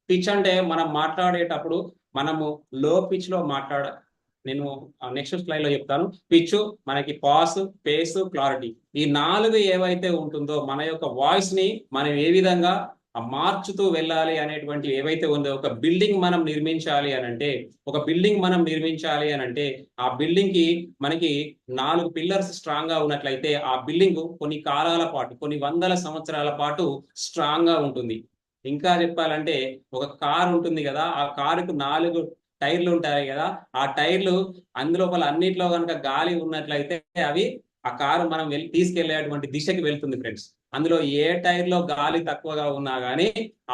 పిచ్ అంటే మనం మాట్లాడేటప్పుడు మనము లో పిచ్ లో నేను నెక్స్ట్ స్లైడ్ లో చెప్తాను. పిచ్, మనకి పాస్, పేస్, క్లారిటీ, ఈ 4 ఏవైతే ఉంటుందో మన యొక్క వాయిస్ ని మనం ఏ విధంగా మార్చుతూ వెళ్ళాలి అనేటువంటి ఏవైతే ఉందో, ఒక బిల్డింగ్ మనం నిర్మించాలి అని అంటే ఆ బిల్డింగ్ కి మనకి 4 పిల్లర్స్ స్ట్రాంగ్ గా ఉన్నట్లయితే ఆ బిల్డింగ్ కొన్ని కాలాల పాటు, కొన్ని వందల సంవత్సరాల పాటు స్ట్రాంగ్ గా ఉంటుంది. ఇంకా చెప్పాలంటే ఒక కార్ ఉంటుంది కదా, ఆ కారుకు 4 టైర్లు ఉంటాయి కదా, ఆ టైర్లు అందులోపల అన్నిట్లో కనుక గాలి ఉన్నట్లయితే అవి ఆ కారు మనం తీసుకెళ్లేటువంటి దిశకి వెళ్తుంది ఫ్రెండ్స్. అందులో ఏ టైర్ లో గాలి తక్కువగా ఉన్నా గానీ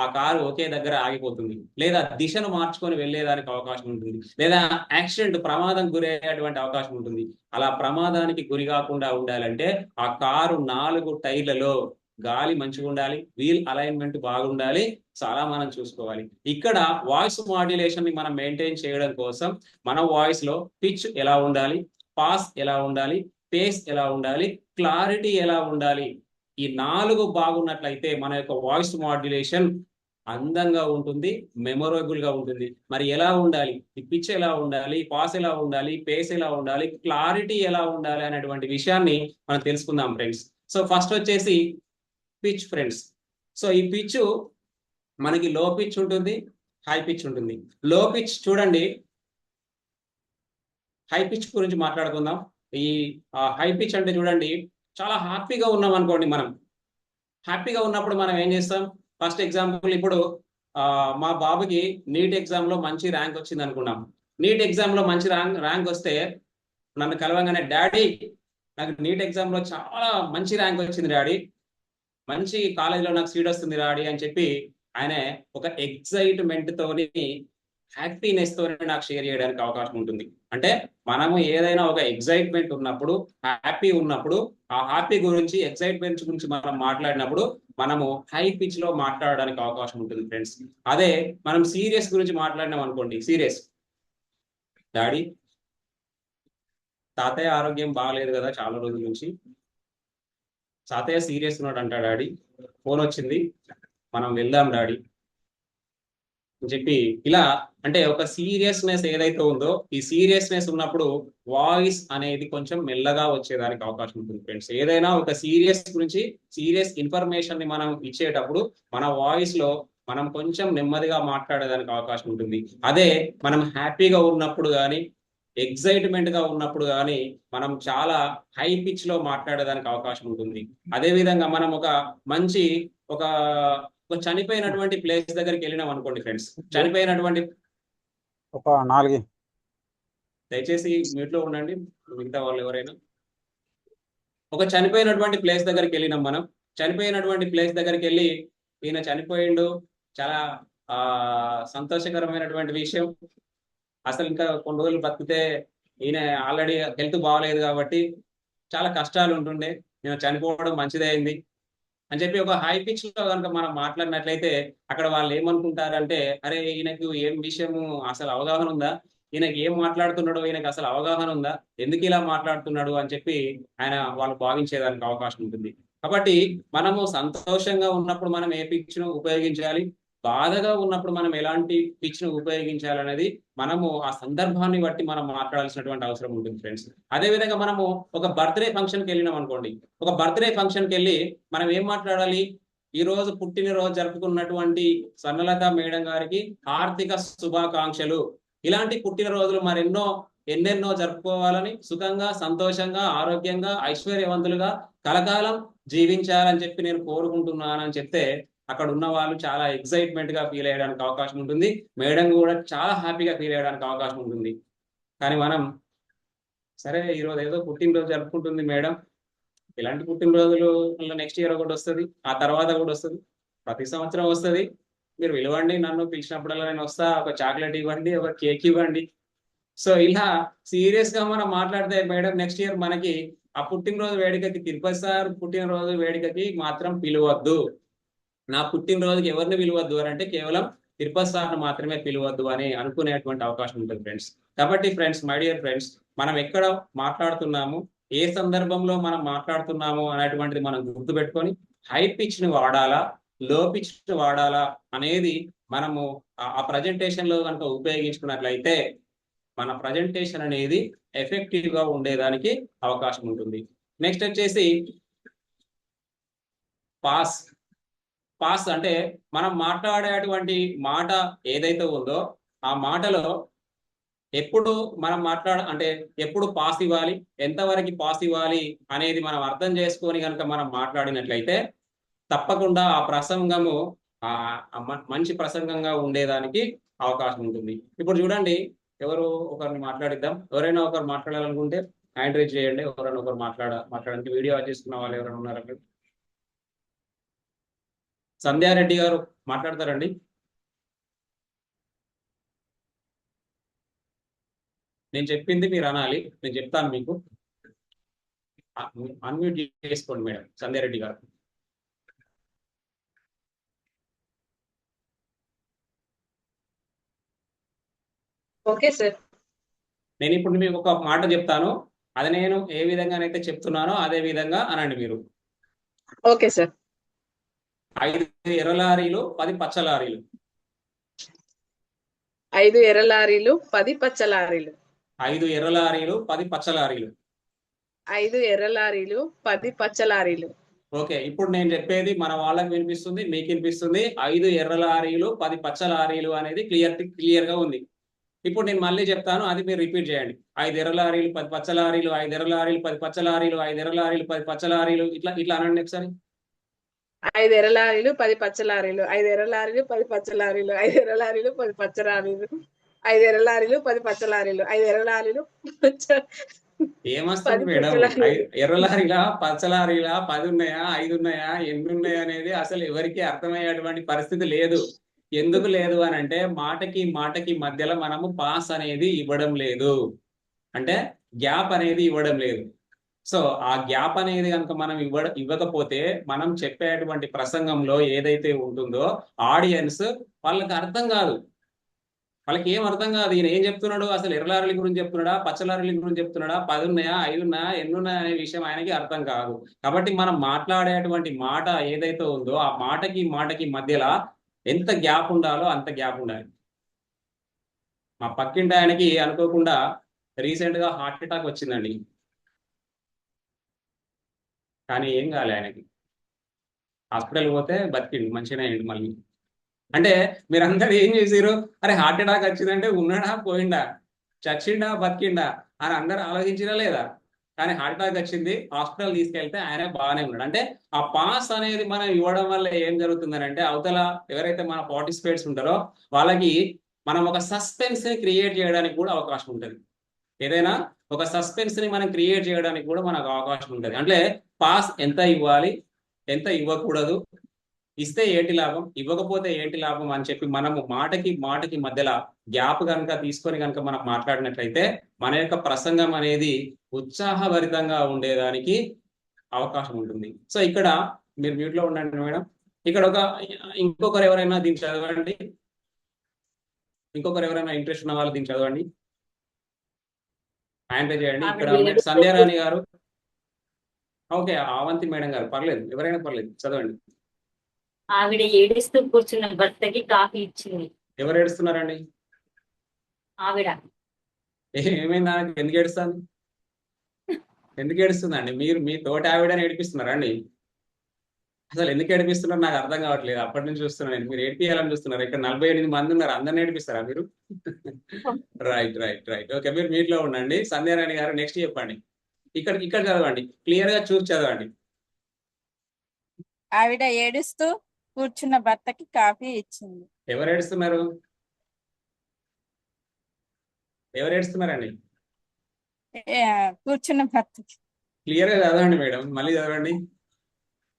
ఆ కారు ఒకే దగ్గర ఆగిపోతుంది, లేదా దిశను మార్చుకొని వెళ్ళేదానికి అవకాశం ఉంటుంది, లేదా యాక్సిడెంట్, ప్రమాదం గురయ్యేటువంటి అవకాశం ఉంటుంది. అలా ప్రమాదానికి గురి కాకుండా ఉండాలంటే ఆ కారు 4 టైర్లలో గాలి మంచిగా ఉండాలి, వీల్ అలైన్మెంట్ బాగుండాలి, చాలా మనం చూసుకోవాలి. ఇక్కడ వాయిస్ మాడ్యులేషన్ ని మనం మెయింటైన్ చేయడం కోసం మన వాయిస్ లో పిచ్ ఎలా ఉండాలి, పాస్ ఎలా ఉండాలి, పేస్ ఎలా ఉండాలి, క్లారిటీ ఎలా ఉండాలి, ఈ 4 బాగున్నట్లయితే మన యొక్క వాయిస్ మాడ్యులేషన్ అందంగా ఉంటుంది, మెమొరబుల్ గా ఉంటుంది. మరి ఎలా ఉండాలి, ఈ పిచ్ ఎలా ఉండాలి, పాస్ ఎలా ఉండాలి, పేస్ ఎలా ఉండాలి, క్లారిటీ ఎలా ఉండాలి అనేటువంటి విషయాన్ని మనం తెలుసుకుందాం ఫ్రెండ్స్. సో ఫస్ట్ వచ్చేసి పిచ్ ఫ్రెండ్స్. సో ఈ పిచ్ మనకి లో పిచ్ ఉంటుంది, హై పిచ్ ఉంటుంది. లో పిచ్ చూడండి, హై పిచ్ గురించి మాట్లాడుకుందాం. ఈ హై పిచ్ అంటే చూడండి, చాలా హ్యాపీగా ఉన్నాం అనుకోండి. మనం హ్యాపీగా ఉన్నప్పుడు మనం ఏం చేస్తాం? ఫస్ట్ ఎగ్జాంపుల్, ఇప్పుడు మా బాబుకి నీట్ ఎగ్జామ్ లో మంచి ర్యాంక్ వచ్చింది అనుకున్నాం. నీట్ ఎగ్జామ్ లో మంచి ర్యాంక్ వస్తే నన్ను కలవంగానే, డాడీ నాకు నీట్ ఎగ్జామ్ లో చాలా మంచి ర్యాంక్ వచ్చింది డాడీ, మంచి కాలేజీలో నాకు సీట్ వస్తుంది డాడీ అని చెప్పి ఆయన ఒక ఎక్సైట్మెంట్ తోని, హ్యాపీనెస్ తోని నాకు షేర్ చేయడానికి అవకాశం ఉంటుంది. అంటే మనము ఏదైనా ఒక ఎక్సైట్మెంట్ ఉన్నప్పుడు, హ్యాపీ ఉన్నప్పుడు, ఆ హ్యాపీ గురించి, ఎక్సైట్మెంట్ గురించి మనం మాట్లాడినప్పుడు మనము హై పిచ్ లో మాట్లాడడానికి అవకాశం ఉంటుంది ఫ్రెండ్స్. అదే మనం సీరియస్ గురించి మాట్లాడినాం అనుకోండి, సీరియస్, డాడీ తాతయ్య ఆరోగ్యం బాగాలేదు కదా చాలా రోజుల నుంచి, తాతయ్య సీరియస్ ఉన్నాడు అంట డాడీ, ఫోన్ వచ్చింది మనం వెళ్దాం డాడీ అని చెప్పి, ఇలా అంటే ఒక సీరియస్నెస్ ఏదైతే ఉందో, ఈ సీరియస్నెస్ ఉన్నప్పుడు వాయిస్ అనేది కొంచెం మెల్లగా వచ్చేదానికి అవకాశం ఉంటుంది ఫ్రెండ్స్. ఏదైనా ఒక సీరియస్ గురించి, సీరియస్ ఇన్ఫర్మేషన్ ని మనం ఇచ్చేటప్పుడు మన వాయిస్ లో మనం కొంచెం నెమ్మదిగా మాట్లాడేదానికి అవకాశం ఉంటుంది. అదే మనం హ్యాపీగా ఉన్నప్పుడు కానీ, ఎక్సైట్మెంట్ గా ఉన్నప్పుడు కానీ మనం చాలా హై పిచ్ లో మాట్లాడేదానికి అవకాశం ఉంటుంది. అదే విధంగా మనం ఒక మంచి ఒక చనిపోయినటువంటి ప్లేస్ దగ్గరికి వెళ్ళినాం అనుకోండి ఫ్రెండ్స్, చనిపోయినటువంటి, ఒక 4 దయచేసి మ్యూట్ లో ఉండండి మిగతా వాళ్ళు ఎవరైనా. ఒక చనిపోయినటువంటి ప్లేస్ దగ్గరికి వెళ్ళినాం మనం, చనిపోయినటువంటి ప్లేస్ దగ్గరికి వెళ్ళి, ఈయన చనిపోయిండు, చాలా సంతోషకరమైనటువంటి విషయం, అసలు ఇంకా కొన్ని రోజులు బతికితే ఈయన ఆల్రెడీ హెల్త్ బాగలేదు కాబట్టి చాలా కష్టాలు ఉంటుండే, నేను చనిపోవడం మంచిదే అయింది అని చెప్పి ఒక హై పిచ్ లో కనుక మనం మాట్లాడినట్లయితే అక్కడ వాళ్ళు ఏమనుకుంటారంటే, అరే ఈయనకు ఏం విషయము అసలు అవగాహన ఉందా, ఈయనకి ఏం మాట్లాడుతున్నాడో ఈయనకి అసలు అవగాహన ఉందా, ఎందుకు ఇలా మాట్లాడుతున్నాడు అని చెప్పి వాళ్ళు భావించేదానికి అవకాశం ఉంటుంది. కాబట్టి మనము సంతోషంగా ఉన్నప్పుడు మనం ఏ పిచ్ ను ఉపయోగించాలి, బాధగా ఉన్నప్పుడు మనం ఎలాంటి పిచ్ ను ఉపయోగించాలనేది మనము ఆ సందర్భాన్ని బట్టి మనం మాట్లాడాల్సినటువంటి అవసరం ఉంటుంది ఫ్రెండ్స్. అదే విధంగా మనము ఒక బర్త్డే ఫంక్షన్ కి వెళ్ళినాం అనుకోండి, ఒక బర్త్డే ఫంక్షన్ కి వెళ్ళి మనం ఏం మాట్లాడాలి, ఈ రోజు పుట్టినరోజు జరుపుకున్నటువంటి స్వర్ణలత మేడం గారికి ఆర్థిక శుభాకాంక్షలు, ఇలాంటి పుట్టినరోజులు ఎన్నెన్నో జరుపుకోవాలని, సుఖంగా సంతోషంగా ఆరోగ్యంగా ఐశ్వర్యవంతులుగా కలకాలం జీవించాలని చెప్పి నేను కోరుకుంటున్నానని చెప్తే అక్కడ ఉన్న వాళ్ళు చాలా ఎక్సైట్మెంట్ గా ఫీల్ అయ్యడానికి అవకాశం ఉంటుంది, మేడం కూడా చాలా హ్యాపీగా ఫీల్ అయ్యడానికి అవకాశం ఉంటుంది. కానీ మనం సరే ఈరోజు ఏదో పుట్టినరోజు జరుపుకుంటుంది మేడం, ఇలాంటి పుట్టినరోజులు నెక్స్ట్ ఇయర్ ఒకటి వస్తుంది, ఆ తర్వాత కూడా వస్తుంది, ప్రతి సంవత్సరం వస్తుంది, మీరు పిలవండి, నన్ను పిలిచినప్పుడల్లా నేను వస్తా, ఒక చాక్లెట్ ఇవ్వండి, ఒక కేక్ ఇవ్వండి. సో ఇలా సీరియస్ గా మనం మాట్లాడితే మేడం నెక్స్ట్ ఇయర్ మనకి ఆ పుట్టినరోజు వేడుకకి, తిరుపతి సార్ పుట్టినరోజు వేడుకకి మాత్రం పిలవద్దు, నా పుట్టినరోజుకి ఎవరిని పిలవద్దు అని అంటే కేవలం తిరుపతి సార్ను మాత్రమే పిలవద్దు అని అనుకునేటువంటి అవకాశం ఉంటుంది ఫ్రెండ్స్. కాబట్టి ఫ్రెండ్స్, మై డియర్ ఫ్రెండ్స్, మనం ఎక్కడ మాట్లాడుతున్నాము, ఏ సందర్భంలో మనం మాట్లాడుతున్నాము అనేటువంటిది మనం గుర్తుపెట్టుకొని హై పిచ్ ని వాడాలా, లో పిచ్ ని వాడాలా అనేది మనము ఆ ప్రజెంటేషన్ లో కనుక ఉపయోగించుకున్నట్లయితే మన ప్రజెంటేషన్ అనేది ఎఫెక్టివ్ గా ఉండేదానికి అవకాశం ఉంటుంది. నెక్స్ట్ వచ్చేసి పాస్ అంటే మనం మాట్లాడేటువంటి మాట ఏదైతే ఉందో ఆ మాటలో ఎప్పుడు మనం ఎప్పుడు పాస్ ఇవ్వాలి, ఎంతవరకు పాస్ ఇవ్వాలి అనేది మనం అర్థం చేసుకొని కనుక మనం మాట్లాడినట్లయితే తప్పకుండా ఆ ప్రసంగము మంచి ప్రసంగంగా ఉండేదానికి అవకాశం ఉంటుంది. ఇప్పుడు చూడండి, ఎవరు ఒకరిని మాట్లాడిద్దాం, ఎవరైనా ఒకరు మాట్లాడాలనుకుంటే హ్యాండ్ రైజ్ చేయండి, ఎవరైనా ఒకరు మాట్లాడడానికి. వీడియో చేసుకున్న వాళ్ళు ఎవరైనా ఉన్నారండి? సంధ్యారెడ్డి గారు మాట్లాడతారండి. నేను చెప్పింది మీరు అనాలి, నేను చెప్తాను మీకు. అన్మ్యూట్ చేసుకోండి మేడం. సంధ్యారెడ్డి గారు. Okay sir. నేను ఇప్పుడు మీకు ఒక మాట చెప్తాను, అది నేను ఏ విధంగానైతే చెప్తున్నానో అదే విధంగా అనండి మీరు. Okay sir. 5 ఎర్ర లారీలు 10 పచ్చ లారీలు. 5 ఎర్ర లారీలు 10 పచ్చ లారీలు. 5 ఎర్ర లారీలు 10 పచ్చ లారీలు. 5 ఎర్ర లారీలు 10 పచ్చ లారీలు. ఓకే, ఇప్పుడు నేను చెప్పేది మన వాళ్ళకి వినిపిస్తుంది, మీకు వినిపిస్తుంది. 5 ఎర్ర లారీలు 10 పచ్చ లారీలు అనేది క్లియర్ గా ఉంది. ఇప్పుడు నేను మళ్ళీ చెప్తాను, అది మీరు రిపీట్ చేయండి. 5 ఎర్ర లారీలు 10 పచ్చ లారీలు, 5 ఎర్ర లారీలు 10 పచ్చ లారీలు, 5 ఎర్ర లారీలు 10 పచ్చ లారీలు. ఇట్లా అనండి ఒకసారి. 5 ఎర్ర లారీలు 10 పచ్చ లారీలు. 5 ఎర్ర లారీలు 10 పచ్చ లారీలు. 5 ఎర్ర లారీలు 10 పచ్చ లారీలు. 5 ఎర్ర లారీలు 10 పచ్చ లారీలు. 5 ఎర్ర లారీలు ఏమొస్తుంది మేడం? ఎర్ర లారీలా పచ్చ లారీలా 10 ఉన్నాయా 5 ఉన్నాయా ఎన్ని ఉన్నాయా అనేది అసలు ఎవరికి అర్థమయ్యేటువంటి పరిస్థితి లేదు. ఎందుకు లేదు అని అంటే మాటకి మధ్యలో మనము పాస్ అనేది ఇవ్వడం లేదు, అంటే గ్యాప్ అనేది ఇవ్వడం లేదు. సో ఆ గ్యాప్ అనేది కనుక మనం ఇవ్వకపోతే మనం చెప్పేటువంటి ప్రసంగంలో ఏదైతే ఉంటుందో ఆడియన్స్ వాళ్ళకి అర్థం కాదు, వాళ్ళకి ఏం అర్థం కాదు. ఈయన ఏం చెప్తున్నాడు, అసలు ఎర్రలారీల గురించి చెప్తున్నాడా, పచ్చలారీల గురించి చెప్తున్నాడా, 10 ఉన్నాయా 5 ఉన్నాయా ఎన్ని ఉన్నాయా అనే విషయం ఆయనకి అర్థం కాదు. కాబట్టి మనం మాట్లాడేటువంటి మాట ఏదైతే ఉందో ఆ మాటకి మధ్యలో ఎంత గ్యాప్ ఉండాలో అంత గ్యాప్ ఉండాలి. మా పక్కింటి ఆయనకి అనుకోకుండా రీసెంట్ గా హార్ట్ అటాక్ వచ్చిందండి, కానీ ఏం కాలే ఆయనకి. హాస్పిటల్ పోతే బతికిండు, మంచిగానే అయ్యిండు మళ్ళీ. అంటే మీరందరూ ఏం చేసారు, అరే హార్ట్ అటాక్ వచ్చిందంటే ఉన్నాడా పోయిండా, చచ్చిండా బతికిండా అని అందరూ ఆలోచించినా లేదా? కానీ హార్ట్ అటాక్ వచ్చింది, హాస్పిటల్ తీసుకెళ్తే ఆయన బాగానే ఉన్నాడు. అంటే ఆ పాస్ అనేది మనం ఇవ్వడం వల్ల ఏం జరుగుతుందని అంటే అవతల ఎవరైతే మన పార్టిసిపేట్స్ ఉంటారో వాళ్ళకి మనం ఒక సస్పెన్స్ ని క్రియేట్ చేయడానికి కూడా అవకాశం ఉంటుంది. ఏదైనా ఒక సస్పెన్స్ ని మనం క్రియేట్ చేయడానికి కూడా మనకు అవకాశం ఉంటుంది. అంటే పాస్ ఎంత ఇవ్వాలి, ఎంత ఇవ్వకూడదు, ఇస్తే ఏంటి లాభం, ఇవ్వకపోతే ఏంటి లాభం అని చెప్పి మనము మాటకి మధ్యలో గ్యాప్ కనుక తీసుకొని కనుక మనం మాట్లాడినట్లయితే మన యొక్క ప్రసంగం అనేది ఉత్సాహభరితంగా ఉండేదానికి అవకాశం ఉంటుంది. సో ఇక్కడ మీరు మ్యూట్ లో ఉండండి మేడం. ఇక్కడ ఇంకొకరు ఎవరైనా దీన్ని చదవండి. ఇంకొకరు ఎవరైనా ఇంట్రెస్ట్ ఉన్న వాళ్ళు దీన్ని చదవండి, హ్యాండ్ రైజ్ చేయండి. ఇక్కడ సంధ్యారాణి గారు, ఓకే, అవంతి మేడం గారు, పర్లేదు, ఎవరైనా పర్లేదు, చదవండి. ఆవిడ ఏడుస్తూ కూర్చున్న భర్తకి కాఫీ ఇచ్చింది. ఎవరు ఏడుస్తున్నారండి? ఆవిడ. ఏమైంది ఆమెకి? ఎందుకు ఏడుస్తుంది? ఎందుకు ఏడుస్తుందండి? మీరు మీ తోటి ఆవిడని ఏడిపిస్తున్నారా అండి? అసలు ఎందుకు ఏడిపిస్తున్నారు నాకు అర్థం కావట్లేదు. అప్పటి నుంచి చూస్తున్నాను, మీరు ఏడిపియాలని చూస్తున్నారు. ఇక్కడ 48 మంది ఉన్నారు, అందరిని ఏడిపిస్తారా మీరు? రైట్ రైట్ రైట్ ఓకే, మీరు మీట్లో ఉండండి. సంధ్యారాణి గారు నెక్స్ట్ చెప్పండి. ఇక్కడ చదవండి, క్లియర్ గా చూసి చదవండి. ఆవిడ ఏడుస్తూ కూర్చున్న భర్తకి కాఫీ ఇచ్చింది. ఎవరు ఏడుస్తున్నారు? ఎవరు ఏడుస్తున్నారండి? కూర్చున్న భర్తకి. క్లియర్ గా చదవండి మేడం, మళ్ళీ చదవండి.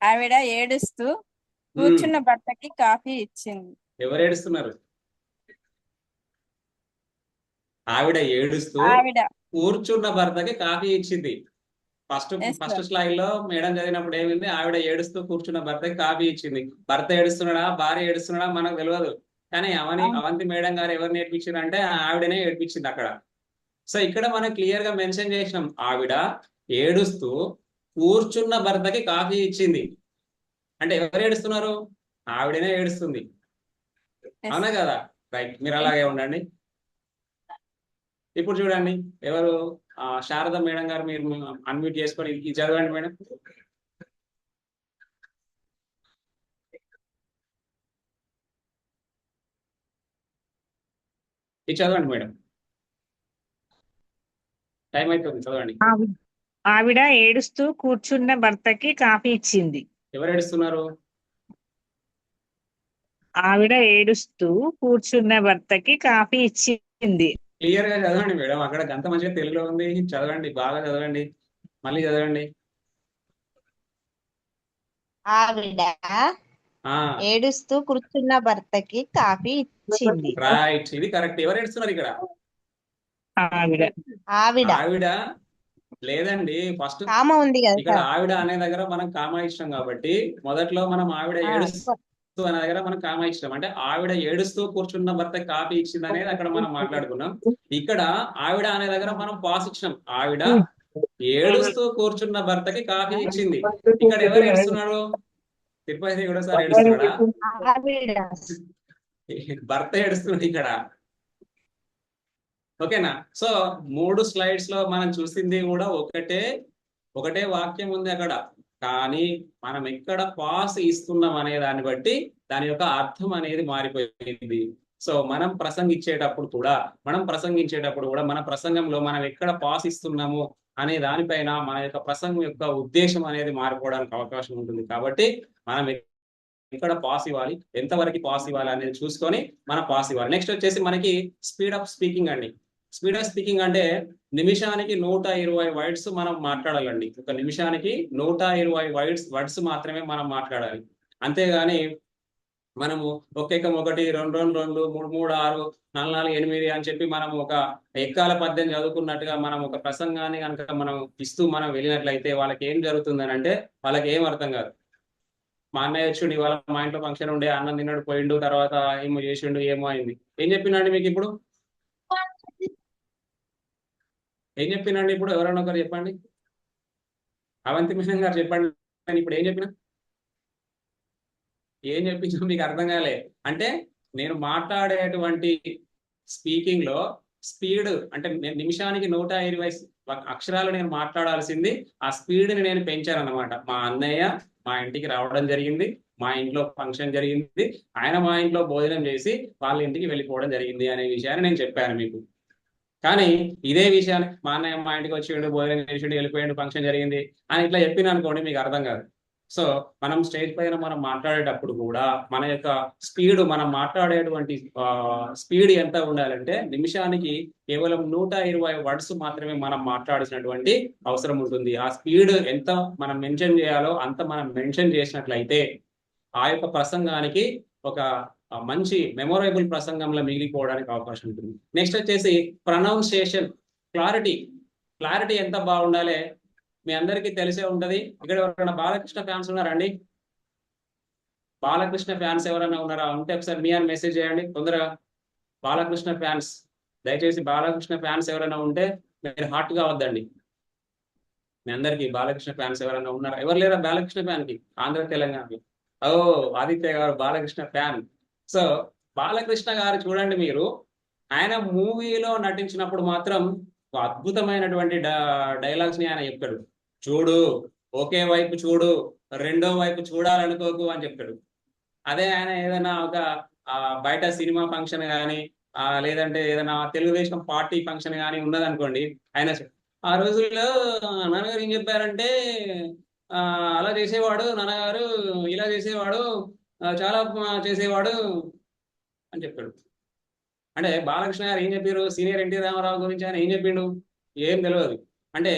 ఆవిడ ఏడుస్తూ కూర్చున్న భర్తకి కాఫీ ఇచ్చింది. ఎవరు ఏడుస్తున్నారు? ఆవిడ ఏడుస్తూ కూర్చున్న భర్తకి కాఫీ ఇచ్చింది. ఫస్ట్ స్లైడ్ లో మేడం చదివినప్పుడు ఏమైంది? ఆవిడ ఏడుస్తూ కూర్చున్న భర్తకి కాఫీ ఇచ్చింది. భర్త ఏడుస్తున్నాడా భార్య ఏడుస్తున్నాడా మనకు తెలియదు, కానీ అవంతి మేడం గారు ఎవరు నేర్పించారు అంటే ఆవిడనే ఏడిపించింది అక్కడ. సో ఇక్కడ మనం క్లియర్ గా మెన్షన్ చేసినాం, ఆవిడ ఏడుస్తూ కూర్చున్న భర్తకి కాఫీ ఇచ్చింది. అంటే ఎవరు ఏడుస్తున్నారు? ఆవిడనే ఏడుస్తుంది, అవునా కదా? రైట్, మీరు అలాగే ఉండండి. ఇప్పుడు చూడండి, ఎవరు? శారద మేడం గారు, మీరు అన్మ్యూట్ చేసుకొని ఇది చదవండి మేడం. ఇది చదవండి మేడం, టైం అయిపోతుంది, చదవండి. ఆవిడ ఏడుస్తూ కూర్చున్న భర్తకి కాఫీ ఇచ్చింది. ఎవరు ఏడుస్తున్నారు? ఆవిడ ఏడుస్తూ కూర్చున్న భర్తకి కాఫీ ఇచ్చింది. క్లియర్ గా చదవండి మేడం, అక్కడ అంత మంచిగా తెలుగులో ఉంది, చదవండి, బాగా చదవండి, మళ్ళీ చదవండి. ఆవిడ ఏడుస్తూ కూర్చున్న భర్తకి కాఫీ ఇచ్చింది. రైట్, ఇది కరెక్ట్. ఎవరు ఏడుస్తున్నారు ఇక్కడ? ఆవిడ. ఆవిడ. ఆవిడ లేదండి, ఫస్ట్ కామ ఉంది కదా ఇక్కడ ఆవిడ అనే దగ్గర మనం కామా ఇచ్చినాం కాబట్టి మొదట్లో మనం ఆవిడ ఏడుస్తూ అనే దగ్గర మనం కామా ఇచ్చినాం. అంటే ఆవిడ ఏడుస్తూ కూర్చున్న భర్త కాఫీ ఇచ్చింది అనేది అక్కడ మనం మాట్లాడుకున్నాం. ఇక్కడ ఆవిడ అనే దగ్గర మనం పాస్ ఇచ్చినాం, ఆవిడ ఏడుస్తూ కూర్చున్న భర్తకి కాఫీ ఇచ్చింది. ఇక్కడ ఎవరు ఏడుస్తున్నారు? తిరుపతి కూడా సార్ ఏడుస్తున్నాడా? భర్త ఏడుస్తున్నాడు ఇక్కడ, ఓకేనా? సో 3 స్లైడ్స్ లో మనం చూసింది కూడా ఒకటే వాక్యం ఉంది అక్కడ, కానీ మనం ఎక్కడ పాస్ ఇస్తున్నాం అనే దాన్ని బట్టి దాని యొక్క అర్థం అనేది మారిపోయింది. సో మనం ప్రసంగించేటప్పుడు కూడా మన ప్రసంగంలో మనం ఎక్కడ పాస్ ఇస్తున్నాము అనే దానిపైన మన యొక్క ప్రసంగం యొక్క ఉద్దేశం అనేది మారిపోవడానికి అవకాశం ఉంటుంది. కాబట్టి మనం ఎక్కడ పాస్ ఇవ్వాలి, ఎంతవరకు పాస్ ఇవ్వాలి అనేది చూసుకొని మనం పాస్ ఇవ్వాలి. నెక్స్ట్ వచ్చేసి మనకి స్పీడ్ ఆఫ్ స్పీకింగ్ అండి. స్పీడ్ ఆఫ్ స్పీకింగ్ అంటే నిమిషానికి 120 వర్డ్స్ మనం మాట్లాడాలండి. ఒక నిమిషానికి 120 వర్డ్స్ మాత్రమే మనం మాట్లాడాలి. అంతేగాని మనము 1 1 2 2 2 3 3 6 4 4 8 అని చెప్పి మనం ఒక ఎక్కాల పద్యం చదువుకున్నట్టుగా మనం ఒక ప్రసంగాన్ని కనుక మనం ఇస్తూ మనం వెళ్ళినట్లయితే వాళ్ళకి ఏం జరుగుతుందని అంటే వాళ్ళకి ఏం అర్థం కాదు. మా అన్నయ్య వచ్చి ఇవాళ మా ఇంట్లో ఫంక్షన్ ఉండే, అన్నం తిన్నాడు, పోయిండు, తర్వాత ఏమో చేసిండు, ఏమో అయింది. ఏం చెప్పినండి మీకు ఇప్పుడు? ఏం చెప్పినండి ఇప్పుడు? ఎవరైనా ఒకరు చెప్పండి. అవంతి మేడం గారు చెప్పండి, ఇప్పుడు ఏం చెప్పినా మీకు అర్థం కాలే. అంటే నేను మాట్లాడేటువంటి స్పీకింగ్ లో స్పీడ్ అంటే నిమిషానికి 120 అక్షరాలు నేను మాట్లాడాల్సింది, ఆ స్పీడ్ ని నేను పెంచాను అనమాట. మా అన్నయ్య మా ఇంటికి రావడం జరిగింది, మా ఇంట్లో ఫంక్షన్ జరిగింది, ఆయన మా ఇంట్లో భోజనం చేసి వాళ్ళ ఇంటికి వెళ్ళిపోవడం జరిగింది అనే విషయాన్ని నేను చెప్పాను మీకు. కానీ ఇదే విషయాన్ని మా అన్నయ్య మా ఇంటికి వచ్చిండు, భోజనం చేసిండు, వెళ్ళిపోయిండు, ఫంక్షన్ జరిగింది అని ఇట్లా చెప్పిన అనుకోండి, మీకు అర్థం కాదు. సో మనం స్టేజ్ పైన మనం మాట్లాడేటప్పుడు కూడా మన యొక్క స్పీడ్, మనం మాట్లాడేటువంటి స్పీడ్ ఎంత ఉండాలంటే నిమిషానికి కేవలం 120 వర్డ్స్ మాత్రమే మనం మాట్లాడాల్సినటువంటి అవసరం ఉంటుంది. ఆ స్పీడ్ ఎంత మనం మెన్షన్ చేయాలో అంత మనం మెన్షన్ చేసినట్లయితే ఆ యొక్క ప్రసంగానికి ఒక మంచి మెమొరబుల్ ప్రసంగంలో మిగిలిపోవడానికి అవకాశం ఉంటుంది. నెక్స్ట్ వచ్చేసి ప్రొనౌన్సియేషన్, క్లారిటీ ఎంత బాగుండాలి. మీ అందరికీ తెలిసే ఉంటది. ఇక్కడ ఎవరైనా బాలకృష్ణ ఫ్యాన్స్ ఉన్నారండి? బాలకృష్ణ ఫ్యాన్స్ ఎవరైనా ఉన్నారా? ఉంటే ఒకసారి మీ అని మెసేజ్ చేయండి తొందరగా. బాలకృష్ణ ఫ్యాన్స్, దయచేసి బాలకృష్ణ ఫ్యాన్స్ ఎవరైనా ఉంటే మీరు హాట్ గా వద్దండి. మీ అందరికి బాలకృష్ణ ఫ్యాన్స్ ఎవరైనా ఉన్నారా? ఎవరు లేరా బాలకృష్ణ ఫ్యాన్ కి ఆంధ్ర తెలంగాణకి? ఓ, ఆదిత్య గారు బాలకృష్ణ ఫ్యాన్. సో బాలకృష్ణ గారు చూడండి, మీరు ఆయన మూవీలో నటించినప్పుడు మాత్రం ఒక అద్భుతమైనటువంటి డైలాగ్స్ ని ఆయన చెప్పాడు. చూడు, ఒకే వైపు చూడు, రెండో వైపు చూడాలనుకోకు అని చెప్పాడు. అదే ఆయన ఏదైనా ఒక బయట సినిమా ఫంక్షన్ కానీ లేదంటే ఏదైనా తెలుగుదేశం పార్టీ ఫంక్షన్ కానీ ఉన్నదనుకోండి, ఆయన ఆ రోజుల్లో నాన్నగారు ఏం చెప్పారంటే అలా చేసేవాడు నాన్నగారు, ఇలా చేసేవాడు, చాలా చేసేవాడు అని చెప్పాడు. అంటే బాలకృష్ణ గారు ఏం చెప్పారు? సీనియర్ ఎన్టీ రామారావు గురించి ఆయన ఏం చెప్పిండు? ఏం తెలియదు. అంటే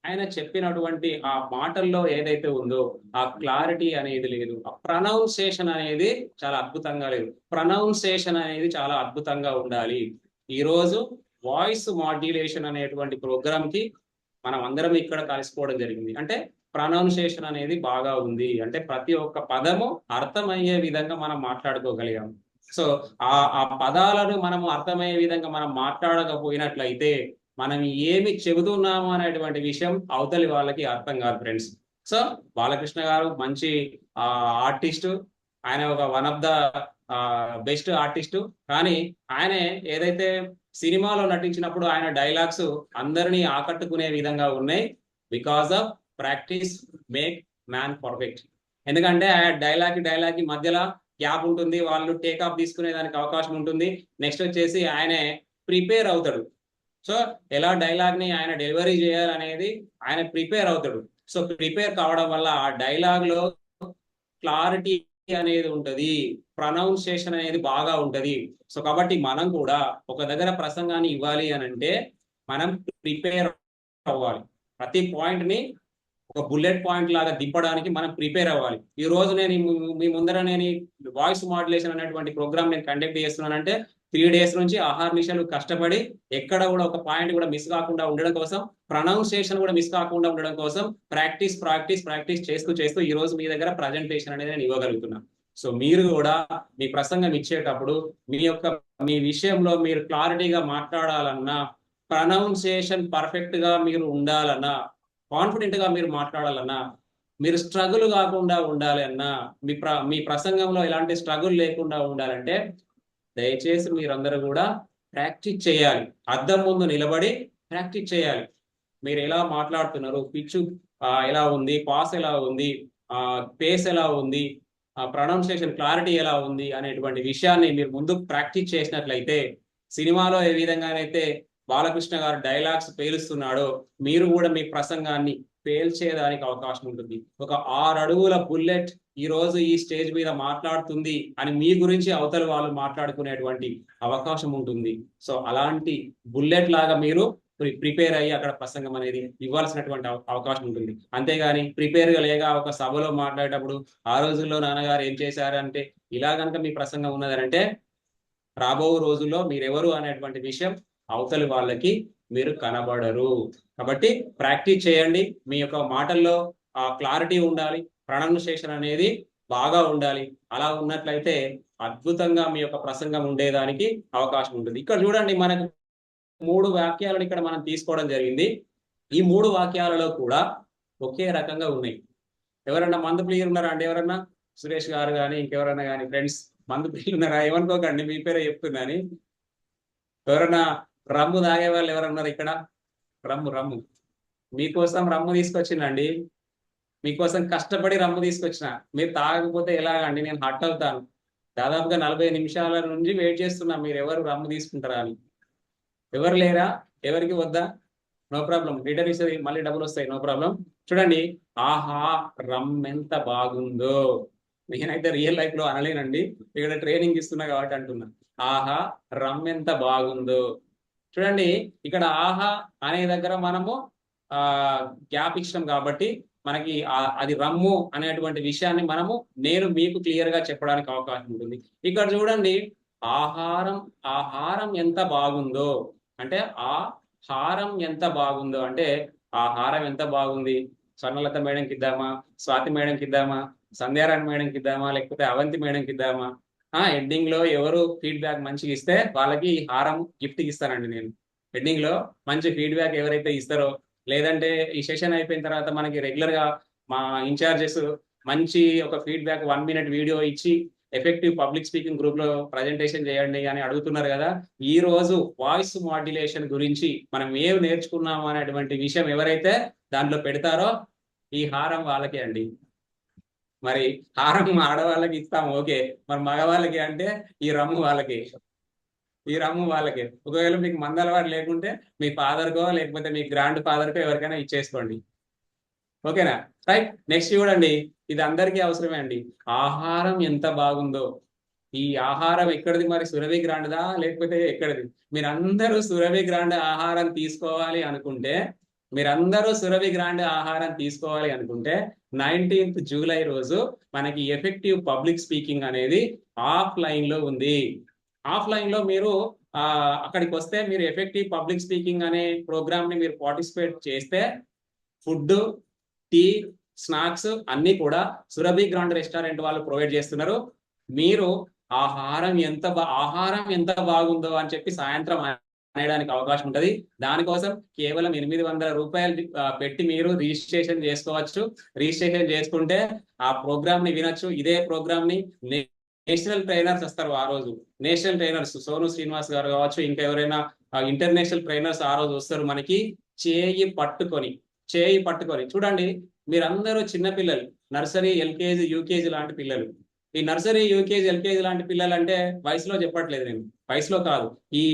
ఆయన చెప్పినటువంటి ఆ మాటల్లో ఏదైతే ఉందో ఆ క్లారిటీ అనేది లేదు, ఆ ప్రొనౌన్సియేషన్ అనేది చాలా అద్భుతంగా లేదు. ప్రొనౌన్సియేషన్ అనేది చాలా అద్భుతంగా ఉండాలి. ఈరోజు వాయిస్ మాడ్యులేషన్ అనేటువంటి ప్రోగ్రామ్ కి మనం అందరం ఇక్కడ కలిసిపోవడం జరిగింది. అంటే ప్రొనౌన్సియేషన్ అనేది బాగా ఉంది, అంటే ప్రతి ఒక్క పదము అర్థమయ్యే విధంగా మనం మాట్లాడుకోగలిగాం. సో ఆ పదాలను మనము అర్థమయ్యే విధంగా మనం మాట్లాడకపోయినట్లయితే మనం ఏమి చెబుతున్నాము అనేటువంటి విషయం అవతలి వాళ్ళకి అర్థం కాదు ఫ్రెండ్స్. సో బాలకృష్ణ గారు మంచి ఆర్టిస్టు, ఆయన ఒక one of the best artist. కానీ ఆయన ఏదైతే సినిమాలో నటించినప్పుడు ఆయన డైలాగ్స్ అందరినీ ఆకట్టుకునే విధంగా ఉన్నాయి. Because of practice make man perfect. ఎందుకంటే ఆ డైలాగ్ మధ్యలో గ్యాప్ ఉంటుంది, వాళ్ళు టేక్ ఆఫ్ తీసుకునే దానికి అవకాశం ఉంటుంది. నెక్స్ట్ వచ్చేసి ఆయనే ప్రిపేర్ అవుతాడు. సో ఎలా డైలాగ్ ని ఆయన డెలివరీ చేయాలనేది ఆయన ప్రిపేర్ అవుతాడు. సో ప్రిపేర్ కావడం వల్ల ఆ డైలాగ్ లో క్లారిటీ అనేది ఉంటది, ప్రొనౌన్సియేషన్ అనేది బాగా ఉంటది. సో కాబట్టి మనం కూడా ఒక దగ్గర ప్రసంగాన్ని ఇవ్వాలి అని అంటే మనం ప్రిపేర్ అవ్వాలి. ప్రతి పాయింట్ ని ఒక బుల్లెట్ పాయింట్ లాగా దింపడానికి మనం ప్రిపేర్ అవ్వాలి. ఈ రోజు నేను మీ ముందర నేను వాయిస్ మాడ్యులేషన్ అనేటువంటి ప్రోగ్రామ్ నేను కండక్ట్ చేస్తున్నానంటే 3 days నుంచి అహర్నిశలు కష్టపడి ఎక్కడ కూడా ఒక పాయింట్ కూడా మిస్ కాకుండా ఉండడం కోసం, ప్రొనౌన్సియేషన్ కూడా మిస్ కాకుండా ఉండడం కోసం ప్రాక్టీస్ చేస్తూ ఈ రోజు మీ దగ్గర ప్రజెంటేషన్ అనేది నేను ఇవ్వగలుగుతున్నాను. సో మీరు కూడా మీ ప్రసంగం ఇచ్చేటప్పుడు మీ విషయంలో మీరు క్లారిటీగా మాట్లాడాలన్నా, ప్రొనౌన్సియేషన్ పర్ఫెక్ట్ గా మీరు ఉండాలన్నా, కాన్ఫిడెంట్ గా మీరు మాట్లాడాలన్నా, మీరు స్ట్రగుల్ కాకుండా ఉండాలి అన్నా, మీ ప్రసంగంలో ఎలాంటి స్ట్రగుల్ లేకుండా ఉండాలంటే దయచేసి మీరందరూ కూడా ప్రాక్టీస్ చేయాలి. అద్దం ముందు నిలబడి ప్రాక్టీస్ చేయాలి. మీరు ఎలా మాట్లాడుతున్నారు, పిచ్చు ఎలా ఉంది, పాస్ ఎలా ఉంది, పేస్ ఎలా ఉంది, ప్రొనౌన్సియేషన్ క్లారిటీ ఎలా ఉంది అనేటువంటి విషయాన్ని మీరు ముందు ప్రాక్టీస్ చేసినట్లయితే, సినిమాలో ఏ విధంగానైతే బాలకృష్ణ గారు డైలాగ్స్ పేలుస్తున్నాడో మీరు కూడా మీ ప్రసంగాన్ని పేల్చేదానికి అవకాశం ఉంటుంది. ఒక 6 అడుగుల బుల్లెట్ ఈ రోజు ఈ స్టేజ్ మీద మాట్లాడుతుంది అని మీ గురించి అవతల వాళ్ళు మాట్లాడుకునేటువంటి అవకాశం ఉంటుంది. సో అలాంటి బుల్లెట్ లాగా మీరు ప్రిపేర్ అయ్యి అక్కడ ప్రసంగం అనేది ఇవ్వాల్సినటువంటి అవకాశం ఉంటుంది. అంతేగాని ప్రిపేర్గా లేక ఒక సభలో మాట్లాడేటప్పుడు ఆ రోజుల్లో నాన్నగారు ఏం చేశారంటే ఇలా కనుక మీ ప్రసంగం ఉన్నదంటే రాబో రోజుల్లో మీరెవరు అనేటువంటి విషయం అవతలి వాళ్ళకి మీరు కనబడరు. కాబట్టి ప్రాక్టీస్ చేయండి. మీ యొక్క మాటల్లో క్లారిటీ ఉండాలి, ప్రొనౌన్సియేషన్ అనేది బాగా ఉండాలి. అలా ఉన్నట్లయితే అద్భుతంగా మీ యొక్క ప్రసంగం ఉండేదానికి అవకాశం ఉంటుంది. ఇక్కడ చూడండి, మనకు 3 వాక్యాలను ఇక్కడ మనం తీసుకోవడం జరిగింది. ఈ 3 వాక్యాలలో కూడా ఒకే రకంగా ఉన్నాయి. ఎవరన్నా మందు ప్రియులు ఉన్నారా అండి? ఎవరన్నా సురేష్ గారు కానీ ఇంకెవరన్నా కానీ ఫ్రెండ్స్ మందు ప్రియులు ఉన్నారా? ఏమనుకోకండి, మీ పేరే చెప్తున్నాని. ఎవరన్నా రమ్ము తాగే వాళ్ళు ఎవరన్నారు ఇక్కడ? రమ్ము మీకోసం రమ్ము తీసుకొచ్చిందండి. మీకోసం కష్టపడి రమ్ము తీసుకొచ్చిన. మీరు తాగకపోతే ఎలాగండి? నేను హట్ అవుతాను. దాదాపుగా 40 నిమిషాల నుంచి వెయిట్ చేస్తున్నా మీరు ఎవరు రమ్ము తీసుకుంటారా అని. ఎవరు లేరా? ఎవరికి వద్దా? నో ప్రాబ్లం, రిటర్న్ ఇస్తుంది, మళ్ళీ డబ్బులు వస్తాయి, నో ప్రాబ్లం. చూడండి, ఆహా రమ్ ఎంత బాగుందో. నేనైతే రియల్ లైఫ్ లో అనలేనండి, ఇక్కడ ట్రైనింగ్ ఇస్తున్నా కాబట్టి అంటున్నా. ఆహా రమ్ ఎంత బాగుందో. చూడండి, ఇక్కడ ఆహా అనే దగ్గర మనము గ్యాప్ ఇచ్చినాం కాబట్టి మనకి అది రమ్ము అనేటువంటి విషయాన్ని నేను మీకు క్లియర్ గా చెప్పడానికి అవకాశం ఉంటుంది. ఇక్కడ చూడండి, ఆహారం ఎంత బాగుందో అంటే ఆహారం ఎంత బాగుందో అంటే ఆహారం ఎంత బాగుంది, స్వర్ణలత మేడంకి ఇద్దామా, స్వాతి మేడంకి ఇద్దామా, సంధ్యారాణి మేడంకి ఇద్దామా, లేకపోతే అవంతి మేడంకి ఇద్దామా? ఎండింగ్ లో ఎవరు ఫీడ్బ్యాక్ మంచిగా ఇస్తే వాళ్ళకి ఈ హారం గిఫ్ట్ ఇస్తానండి నేను. ఎండింగ్ లో మంచి ఫీడ్బ్యాక్ ఎవరైతే ఇస్తారో, లేదంటే ఈ సెషన్ అయిపోయిన తర్వాత మనకి రెగ్యులర్ గా మా ఇన్ఛార్జెస్ మంచి ఒక ఫీడ్బ్యాక్ 1 minute వీడియో ఇచ్చి ఎఫెక్టివ్ పబ్లిక్ స్పీకింగ్ గ్రూప్ లో ప్రజెంటేషన్ చేయండి అని అడుగుతున్నారు కదా. ఈ రోజు వాయిస్ మాడ్యులేషన్ గురించి మనం ఏం నేర్చుకున్నాము అనేటువంటి విషయం ఎవరైతే దాంట్లో పెడతారో ఈ హారం వాళ్ళకే అండి. మరి హారం ఆడవాళ్ళకి ఇస్తాం ఓకే, మరి మగవాళ్ళకి అంటే ఈ రమ్ము వాళ్ళకి, ఈ రమ్ము వాళ్ళకి. ఒకవేళ మీకు మందలవాడు లేకుంటే మీ ఫాదర్కో లేకపోతే మీ గ్రాండ్ ఫాదర్కో ఎవరికైనా ఇచ్చేసుకోండి. ఓకేనా? రైట్. నెక్స్ట్ చూడండి, ఇది అందరికీ అవసరమే అండి. ఆహారం ఎంత బాగుందో. ఈ ఆహారం ఎక్కడిది మరి? సురభి గ్రాండ్దా లేకపోతే ఎక్కడిది? మీరందరూ సురభి గ్రాండ్ ఆహారం తీసుకోవాలి అనుకుంటే, మీరందరూ సురభి గ్రాండ్ ఆహారం తీసుకోవాలి అనుకుంటే 19th జూలై రోజు మనకి ఎఫెక్టివ్ పబ్లిక్ స్పీకింగ్ అనేది ఆఫ్లైన్ లో ఉంది. ఆఫ్లైన్ లో మీరు అక్కడికి వస్తే మీరు ఎఫెక్టివ్ పబ్లిక్ స్పీకింగ్ అనే ప్రోగ్రామ్ ని మీరు పార్టిసిపేట్ చేస్తే ఫుడ్, టీ, స్నాక్స్ అన్ని కూడా సురభి గ్రాండ్ రెస్టారెంట్ వాళ్ళు ప్రొవైడ్ చేస్తున్నారు. మీరు ఆహారం ఎంత బాగుందో అని చెప్పి సాయంత్రం అనేయడానికి అవకాశం ఉంటుంది. దానికోసం కేవలం 800 రూపాయలు పెట్టి మీరు రిజిస్ట్రేషన్ చేసుకోవచ్చు. రిజిస్ట్రేషన్ చేసుకుంటే ఆ ప్రోగ్రామ్ ని వినొచ్చు. ఇదే ప్రోగ్రామ్ ని నేషనల్ ట్రైనర్స్ వస్తారు ఆ రోజు. నేషనల్ ట్రైనర్స్ సోను శ్రీనివాస్ గారు కావచ్చు, ఇంకా ఎవరైనా ఇంటర్నేషనల్ ట్రైనర్స్ ఆ రోజు వస్తారు. మనకి చేయి పట్టుకొని చూడండి, మీరందరూ చిన్నపిల్లలు, నర్సరీ, ఎల్కేజీ, యూకేజీ లాంటి పిల్లలు. ఈ నర్సరీ, యూకేజీ, ఎల్కేజీ లాంటి పిల్లలు అంటే వయసులో చెప్పట్లేదు నేను, వయసులో కాదు. ఈ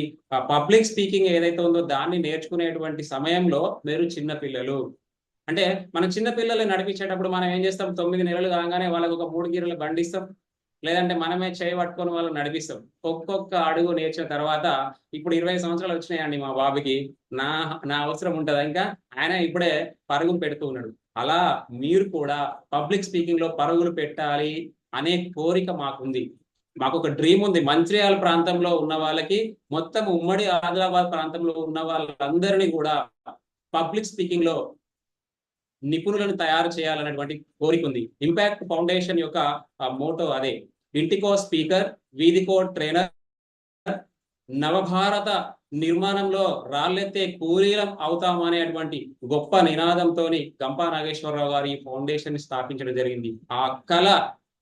పబ్లిక్ స్పీకింగ్ ఏదైతే ఉందో దాన్ని నేర్చుకునేటువంటి సమయంలో మీరు చిన్న పిల్లలు. అంటే మనం చిన్న పిల్లలు నడిపించేటప్పుడు మనం ఏం చేస్తాం? 9 నెలలు కాగానే వాళ్ళకి ఒక 3 గీరల బండి ఇస్తాం, లేదంటే మనమే చేయి పట్టుకొని వాళ్ళు నడిపిస్తాం. ఒక్కొక్క అడుగు నేర్చిన తర్వాత, ఇప్పుడు 20 సంవత్సరాలు వచ్చినాయండి మా బాబుకి, నా అవసరం ఉంటుందా? ఇంకా ఆయన ఇప్పుడే పరుగులు పెడుతూ ఉన్నాడు. అలా మీరు కూడా పబ్లిక్ స్పీకింగ్ లో పరుగులు పెట్టాలి అనే కోరిక మాకుంది. మాకు ఒక డ్రీమ్ ఉంది. మంచిర్యాల ప్రాంతంలో ఉన్న వాళ్ళకి, మొత్తం ఉమ్మడి ఆదిలాబాద్ ప్రాంతంలో ఉన్న వాళ్ళందరినీ కూడా పబ్లిక్ స్పీకింగ్ లో నిపుణులను తయారు చేయాలనేటువంటి కోరిక ఉంది. ఇంపాక్ట్ ఫౌండేషన్ యొక్క మోటో అదే. ఇంటికో స్పీకర్, వీధికో ట్రైనర్, నవభారత నిర్మాణంలో రాళ్ళెత్తే కూలీలం అవుతాం అనేటువంటి గొప్ప నినాదంతో గంపా నాగేశ్వరరావు గారు ఈ ఫౌండేషన్ స్థాపించడం జరిగింది. ఆ కళ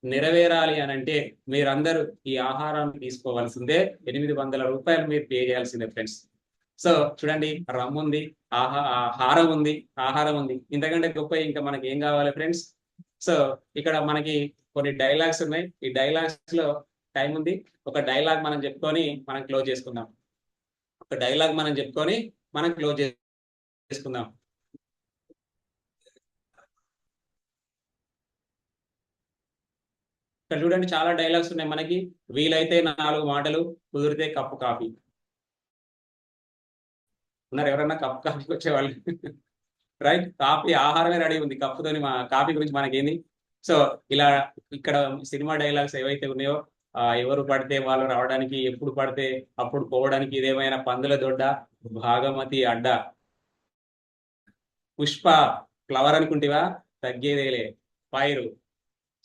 నెరవేరాలి అని అంటే మీరందరూ ఈ ఆహారాన్ని తీసుకోవాల్సిందే. 800 రూపాయలు మీరు పే చేయాల్సిందే ఫ్రెండ్స్. సో చూడండి, రమ్ము ఉంది, ఆహారం ఉంది. ఇంతకంటే గొప్ప ఇంకా మనకి ఏం కావాలి ఫ్రెండ్స్? సో ఇక్కడ మనకి కొన్ని డైలాగ్స్ ఉన్నాయి. ఈ డైలాగ్స్ లో టైం ఉంది. ఒక డైలాగ్ మనం చెప్పుకొని మనం క్లోజ్ చేసుకుందాం. ఇక్కడ చూడండి, చాలా డైలాగ్స్ ఉన్నాయి మనకి. వీలైతే 4 మాటలు, కుదిరితే కప్పు కాఫీ. ఉన్నారు ఎవరన్నా కప్పు కాఫీకి వచ్చేవాళ్ళు? రైట్. కాఫీ, ఆహారమే రెడీ ఉంది, కప్పుతోని మా కాఫీ గురించి మనకేంది? సో ఇలా ఇక్కడ సినిమా డైలాగ్స్ ఏవైతే ఉన్నాయో, ఎవరు పడితే వాళ్ళు రావడానికి, ఎప్పుడు పడితే అప్పుడు పోవడానికి, ఇదేమైనా పందుల దొడ్డ, భాగమతి అడ్డ, పుష్ప ఫ్లవర్ అనుకుంటేవా, తగ్గేదేలే పైరు.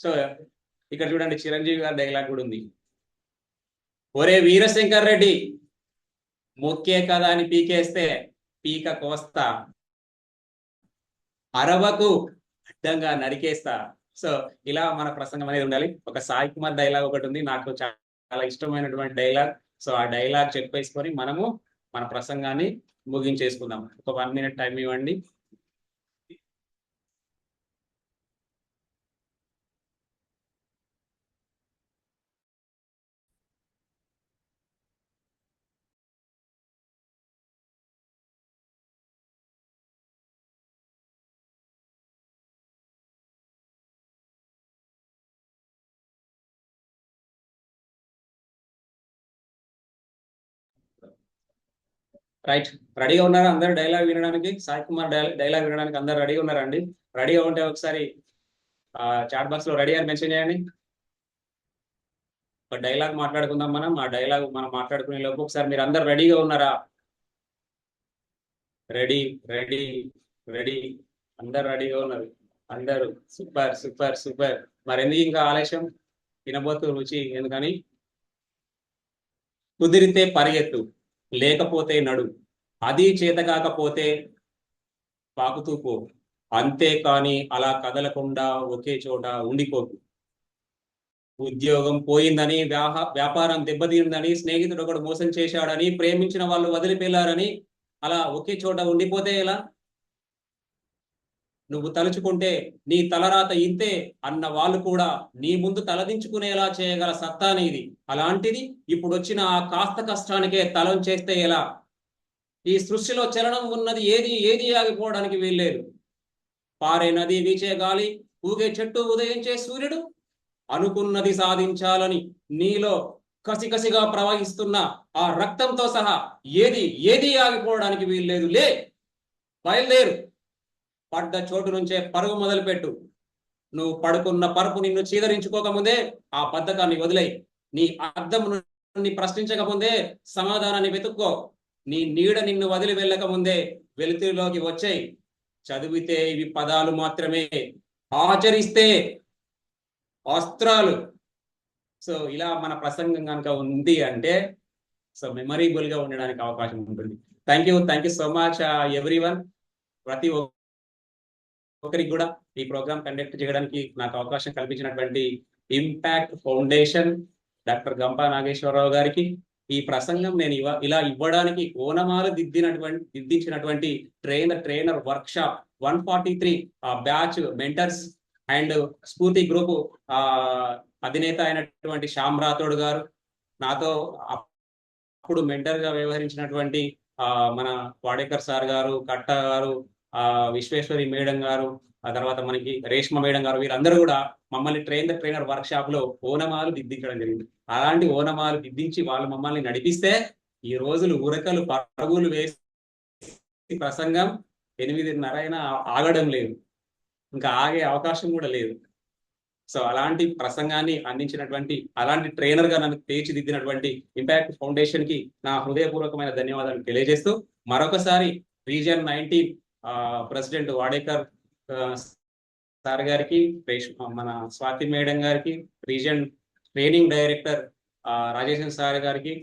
సో ఇక్కడ చూడండి, చిరంజీవి గారి డైలాగ్ కూడా ఉంది. ఒరే వీరశంకర్ రెడ్డి, మొక్కే కదా అని పీకేస్తే పీక కోస్తా, అరవకు అడ్డంగా నరికేస్తా. సో ఇలా మన ప్రసంగం అనేది ఉండాలి. ఒక సాయి కుమార్ డైలాగ్ ఒకటి ఉంది, నాకు చాలా ఇష్టమైనటువంటి డైలాగ్. సో ఆ డైలాగ్ చెప్పేసుకొని మనము మన ప్రసంగాన్ని ముగించేసుకుందాం. ఒక 1 minute టైం ఇవ్వండి. రైట్. రెడీగా ఉన్నారా అందరు డైలాగ్ వినడానికి? సాయి కుమార్ డైలాగ్ వినడానికి అందరు రెడీగా ఉన్నారా అండి? రెడీగా ఉంటే ఒకసారి చాట్ బాక్స్ లో రెడీ అని మెన్షన్ చేయండి. ఒక డైలాగ్ మాట్లాడుకుందాం మనం. ఆ డైలాగ్ మనం మాట్లాడుకునే లోపు ఒకసారి మీరు అందరు రెడీగా ఉన్నారా? రెడీ రెడీ రెడీ అందరు రెడీగా ఉన్నారు. అందరూ సూపర్ సూపర్ సూపర్. మరి ఎందుకు ఇంకా ఆలస్యం? తినబోతు రుచి ఎందుకని? కుదిరితే పరిగెత్తు, లేకపోతే నడు, అది చేత కాకపోతే పాకుతూ పో, అంతేకాని అలా కదలకుండా ఒకే చోట ఉండిపోకు. ఉద్యోగం పోయిందని, వ్యాపారం దెబ్బతిందని, స్నేహితుడు ఒకడు మోసం చేశాడని, ప్రేమించిన వాళ్ళు వదిలిపోయారని అలా ఒకే చోట ఉండిపోతే ఎలా? నువ్వు తలుచుకుంటే నీ తలరాత ఇంతే అన్న వాళ్ళు కూడా నీ ముందు తలదించుకునేలా చేయగల సత్తా నీది. అలాంటిది ఇప్పుడు వచ్చిన ఆ కాస్త కష్టానికే తలం చేస్తే ఎలా? ఈ సృష్టిలో చలనం ఉన్నది ఏది ఆగిపోవడానికి వీల్లేదు. పారే నది, వీచే గాలి, ఊగే చెట్టు, ఉదయించే సూర్యుడు, అనుకున్నది సాధించాలని నీలో కసికసిగా ప్రవహిస్తున్న ఆ రక్తంతో సహా ఏది ఆగిపోవడానికి వీల్లేదు. లే, బయలుదేరు, పడ్డ చోటు నుంచే పరుగు మొదలుపెట్టు. నువ్వు పడుకున్న పరుపు నిన్ను చీదరించుకోకముందే ఆ బద్ధకాన్ని వదిలేయి. నీ అర్థం నుండి ప్రశ్నించకముందే సమాధానాన్ని వెతుక్కో. నీ నీడ నిన్ను వదిలి వెళ్ళకముందే వెలుతురులోకి వచ్చేయి. చదివితే ఇవి పదాలు మాత్రమే, ఆచరిస్తే అస్త్రాలు. సో ఇలా మన ప్రసంగం కనుక ఉంది అంటే సో మెమరబుల్ గా ఉండడానికి అవకాశం ఉంటుంది. Thank you so much everyone. ప్రతి ఒక్కరికి కూడా ఈ ప్రోగ్రామ్ కండక్ట్ చేయడానికి నాకు అవకాశం కల్పించినటువంటి impact foundation doctor Gampa Nageswara Rao గారికి, ఈ ప్రసంగం నేను ఇలా ఇవ్వడానికి ఓనమాలు దిద్దించినటువంటి trainer workshop 143 batch mentors and స్ఫూర్తి గ్రూప్ అధినేత అయినటువంటి శ్యామ్ రాథోడ్ గారు, నాతో అప్పుడు మెంటర్ గా వ్యవహరించినటువంటి మన వాడేకర్ సార్ గారు, కట్ట గారు, విశ్వేశ్వరి మేడం గారు, ఆ తర్వాత మనకి రేష్మ మేడం గారు, వీరందరూ కూడా మమ్మల్ని ట్రైనర్ వర్క్ షాప్ లో ఓనమాలు దిద్దించడం జరిగింది. అలాంటి ఓనమాలు దిద్దించి వాళ్ళు మమ్మల్ని నడిపిస్తే ఈ రోజులు ఉరకలు పరుగులు వేసి ప్రసంగం 8:30 అయినా ఆగడం లేదు, ఇంకా ఆగే అవకాశం కూడా లేదు. సో అలాంటి ప్రసంగాన్ని అందించినటువంటి, అలాంటి ట్రైనర్ గా నన్ను తీర్చిదిద్దినటువంటి ఇంపాక్ట్ ఫౌండేషన్ కి నా హృదయపూర్వకమైన ధన్యవాదాలు తెలియజేస్తూ, మరొకసారి రీజియన్ 19 ప్రెసిడెంట్ వాడేకర్ సార్ గారికి, మన స్వాతి మేడం గారికి, region training director Rajeshan sir గారికి,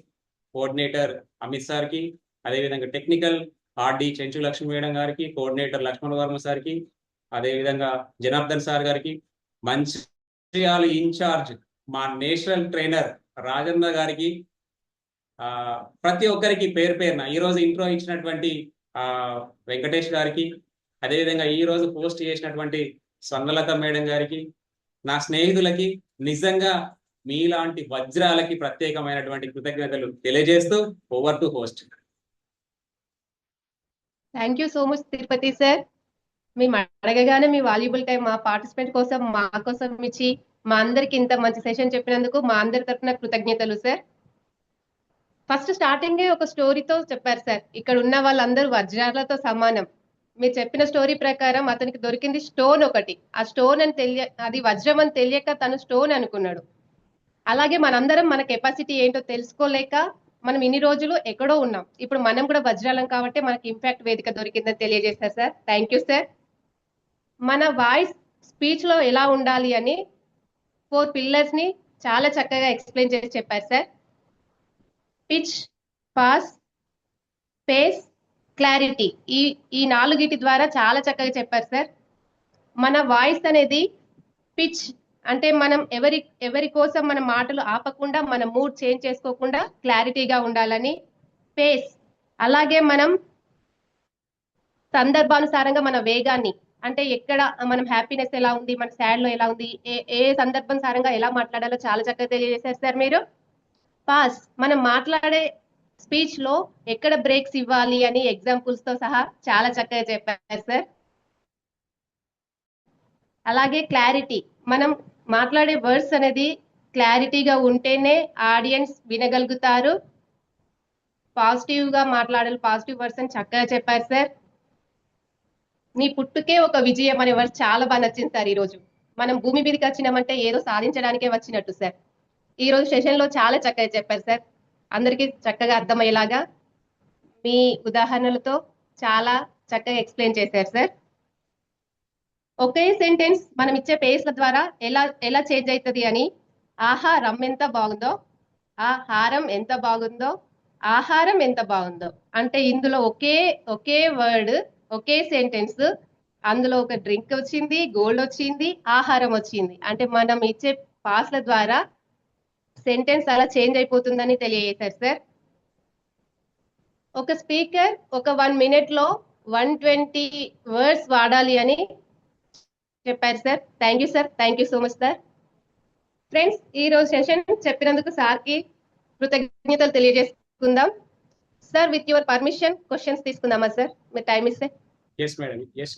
కోఆర్డినేటర్ అమిత్ సార్కి, అదేవిధంగా technical RD Chenchu Lakshmi madam గారికి, కోఆర్డినేటర్ లక్ష్మణ్ వర్మ సార్కి, అదేవిధంగా జనార్దన్ సార్ గారికి, మంచిర్యాల ఇన్ఛార్జ్ మా నేషనల్ ట్రైనర్ రాజన్న గారికి, ప్రతి ఒక్కరికి పేరు పేరున ఈరోజు ఇంట్రో ఇచ్చినటువంటి వెంకటేష్ గారికి, అదేవిధంగా ఈ రోజు పోస్ట్ చేసినటువంటి స్వర్ణలత మేడం గారికి, నా స్నేహితులకి, నిజంగా మీలాంటి వజ్రాలకి ప్రత్యేకమైనటువంటి కృతజ్ఞతలు తెలియజేస్తూ over to host. Thank you so much Tirupati sir. మేము అడగగానే మీ వాల్యుబుల్ టైం మా పార్టిసిపెంట్ కోసం, మా కోసం ఇచ్చి మా అందరికి ఇంత మంచి సెషన్ చెప్పినందుకు మా అందరి తరఫున కృతజ్ఞతలు సార్. ఫస్ట్ స్టార్టింగే ఒక స్టోరీతో చెప్పారు సార్. ఇక్కడ ఉన్న వాళ్ళందరూ వజ్రాలతో సమానం. మీరు చెప్పిన స్టోరీ ప్రకారం అతనికి దొరికింది స్టోన్ ఒకటి. ఆ స్టోన్ అని అది వజ్రం అని తెలియక తను స్టోన్ అనుకున్నాడు. అలాగే మనందరం మన కెపాసిటీ ఏంటో తెలుసుకోలేక మనం ఇన్ని రోజులు ఎక్కడో ఉన్నాం. ఇప్పుడు మనం కూడా వజ్రాలం కాబట్టి మనకి ఇంపాక్ట్ వేదిక దొరికిందని తెలియజేస్తారు సార్. Thank you sir. మన వాయిస్ స్పీచ్ లో ఎలా ఉండాలి అని 4 పిల్లర్స్ ని చాలా చక్కగా ఎక్స్ప్లెయిన్ చేసి చెప్పారు sir. Pitch, pass, space, clarity, ఈ 4 ద్వారా చాలా చక్కగా చెప్పారు సార్. మన వాయిస్ అనేది పిచ్ అంటే మనం ఎవరి కోసం మన మాటలు ఆపకుండా, మన మూడ్ చేంజ్ చేసుకోకుండా క్లారిటీగా ఉండాలని. స్పేస్, అలాగే మనం సందర్భానుసారంగా మన వేగాన్ని, అంటే ఎక్కడ మనం హ్యాపీనెస్ ఎలా ఉంది, మన సాడ్ లో ఎలా ఉంది, ఏ సందర్భానుసారంగా ఎలా మాట్లాడాలో చాలా చక్కగా తెలియజేశారు సార్ మీరు. పాస్, మనం మాట్లాడే స్పీచ్ లో ఎక్కడ బ్రేక్స్ ఇవ్వాలి అని ఎగ్జాంపుల్స్ తో సహా చాలా చక్కగా చెప్పారు సార్. అలాగే క్లారిటీ, మనం మాట్లాడే వర్డ్స్ అనేది క్లారిటీగా ఉంటేనే ఆడియన్స్ వినగలుగుతారు. పాజిటివ్ గా మాట్లాడాలి, పాజిటివ్ వర్డ్స్ అని చక్కగా చెప్పారు సార్. నీ పుట్టుకే ఒక విజయం అనే వర్డ్ చాలా బాగా నచ్చింది సార్. ఈ రోజు మనం భూమి మీదకి వచ్చినామంటే ఏదో సాధించడానికే వచ్చినట్టు సార్. ఈ రోజు సెషన్ లో చాలా చక్కగా చెప్పారు సార్. అందరికీ చక్కగా అర్థమయ్యేలాగా మీ ఉదాహరణలతో చాలా చక్కగా ఎక్స్ప్లెయిన్ చేశారు సార్. ఒకే సెంటెన్స్ మనం ఇచ్చే పేస్ల ద్వారా ఎలా చేంజ్ అవుతుంది అని ఆహారం ఎంత బాగుందో, ఆహారం ఎంత బాగుందో, ఆహారం ఎంత బాగుందో అంటే ఇందులో ఒకే వర్డ్, ఒకే సెంటెన్స్, అందులో ఒక డ్రింక్ వచ్చింది, గోల్డ్ వచ్చింది, ఆహారం వచ్చింది. అంటే మనం ఇచ్చే పాస్ల ద్వారా సెంటెన్స్ అలా చేంజ్ అయిపోతుందని తెలియజేశారు సార్. ఒక స్పీకర్ ఒక 1 minute లో 120 వర్డ్స్ వాడాలి అని చెప్పారు sir. Thank you sir, thank you so much sir. Friends, ఈ రోజు సెషన్ చెప్పినందుకు సార్కి కృతజ్ఞతలు తెలియజేసుకుందాం. Sir, with your permission questions తీసుకుందామా సార్, మీరు టైం ఇస్తే? Yes madam, yes.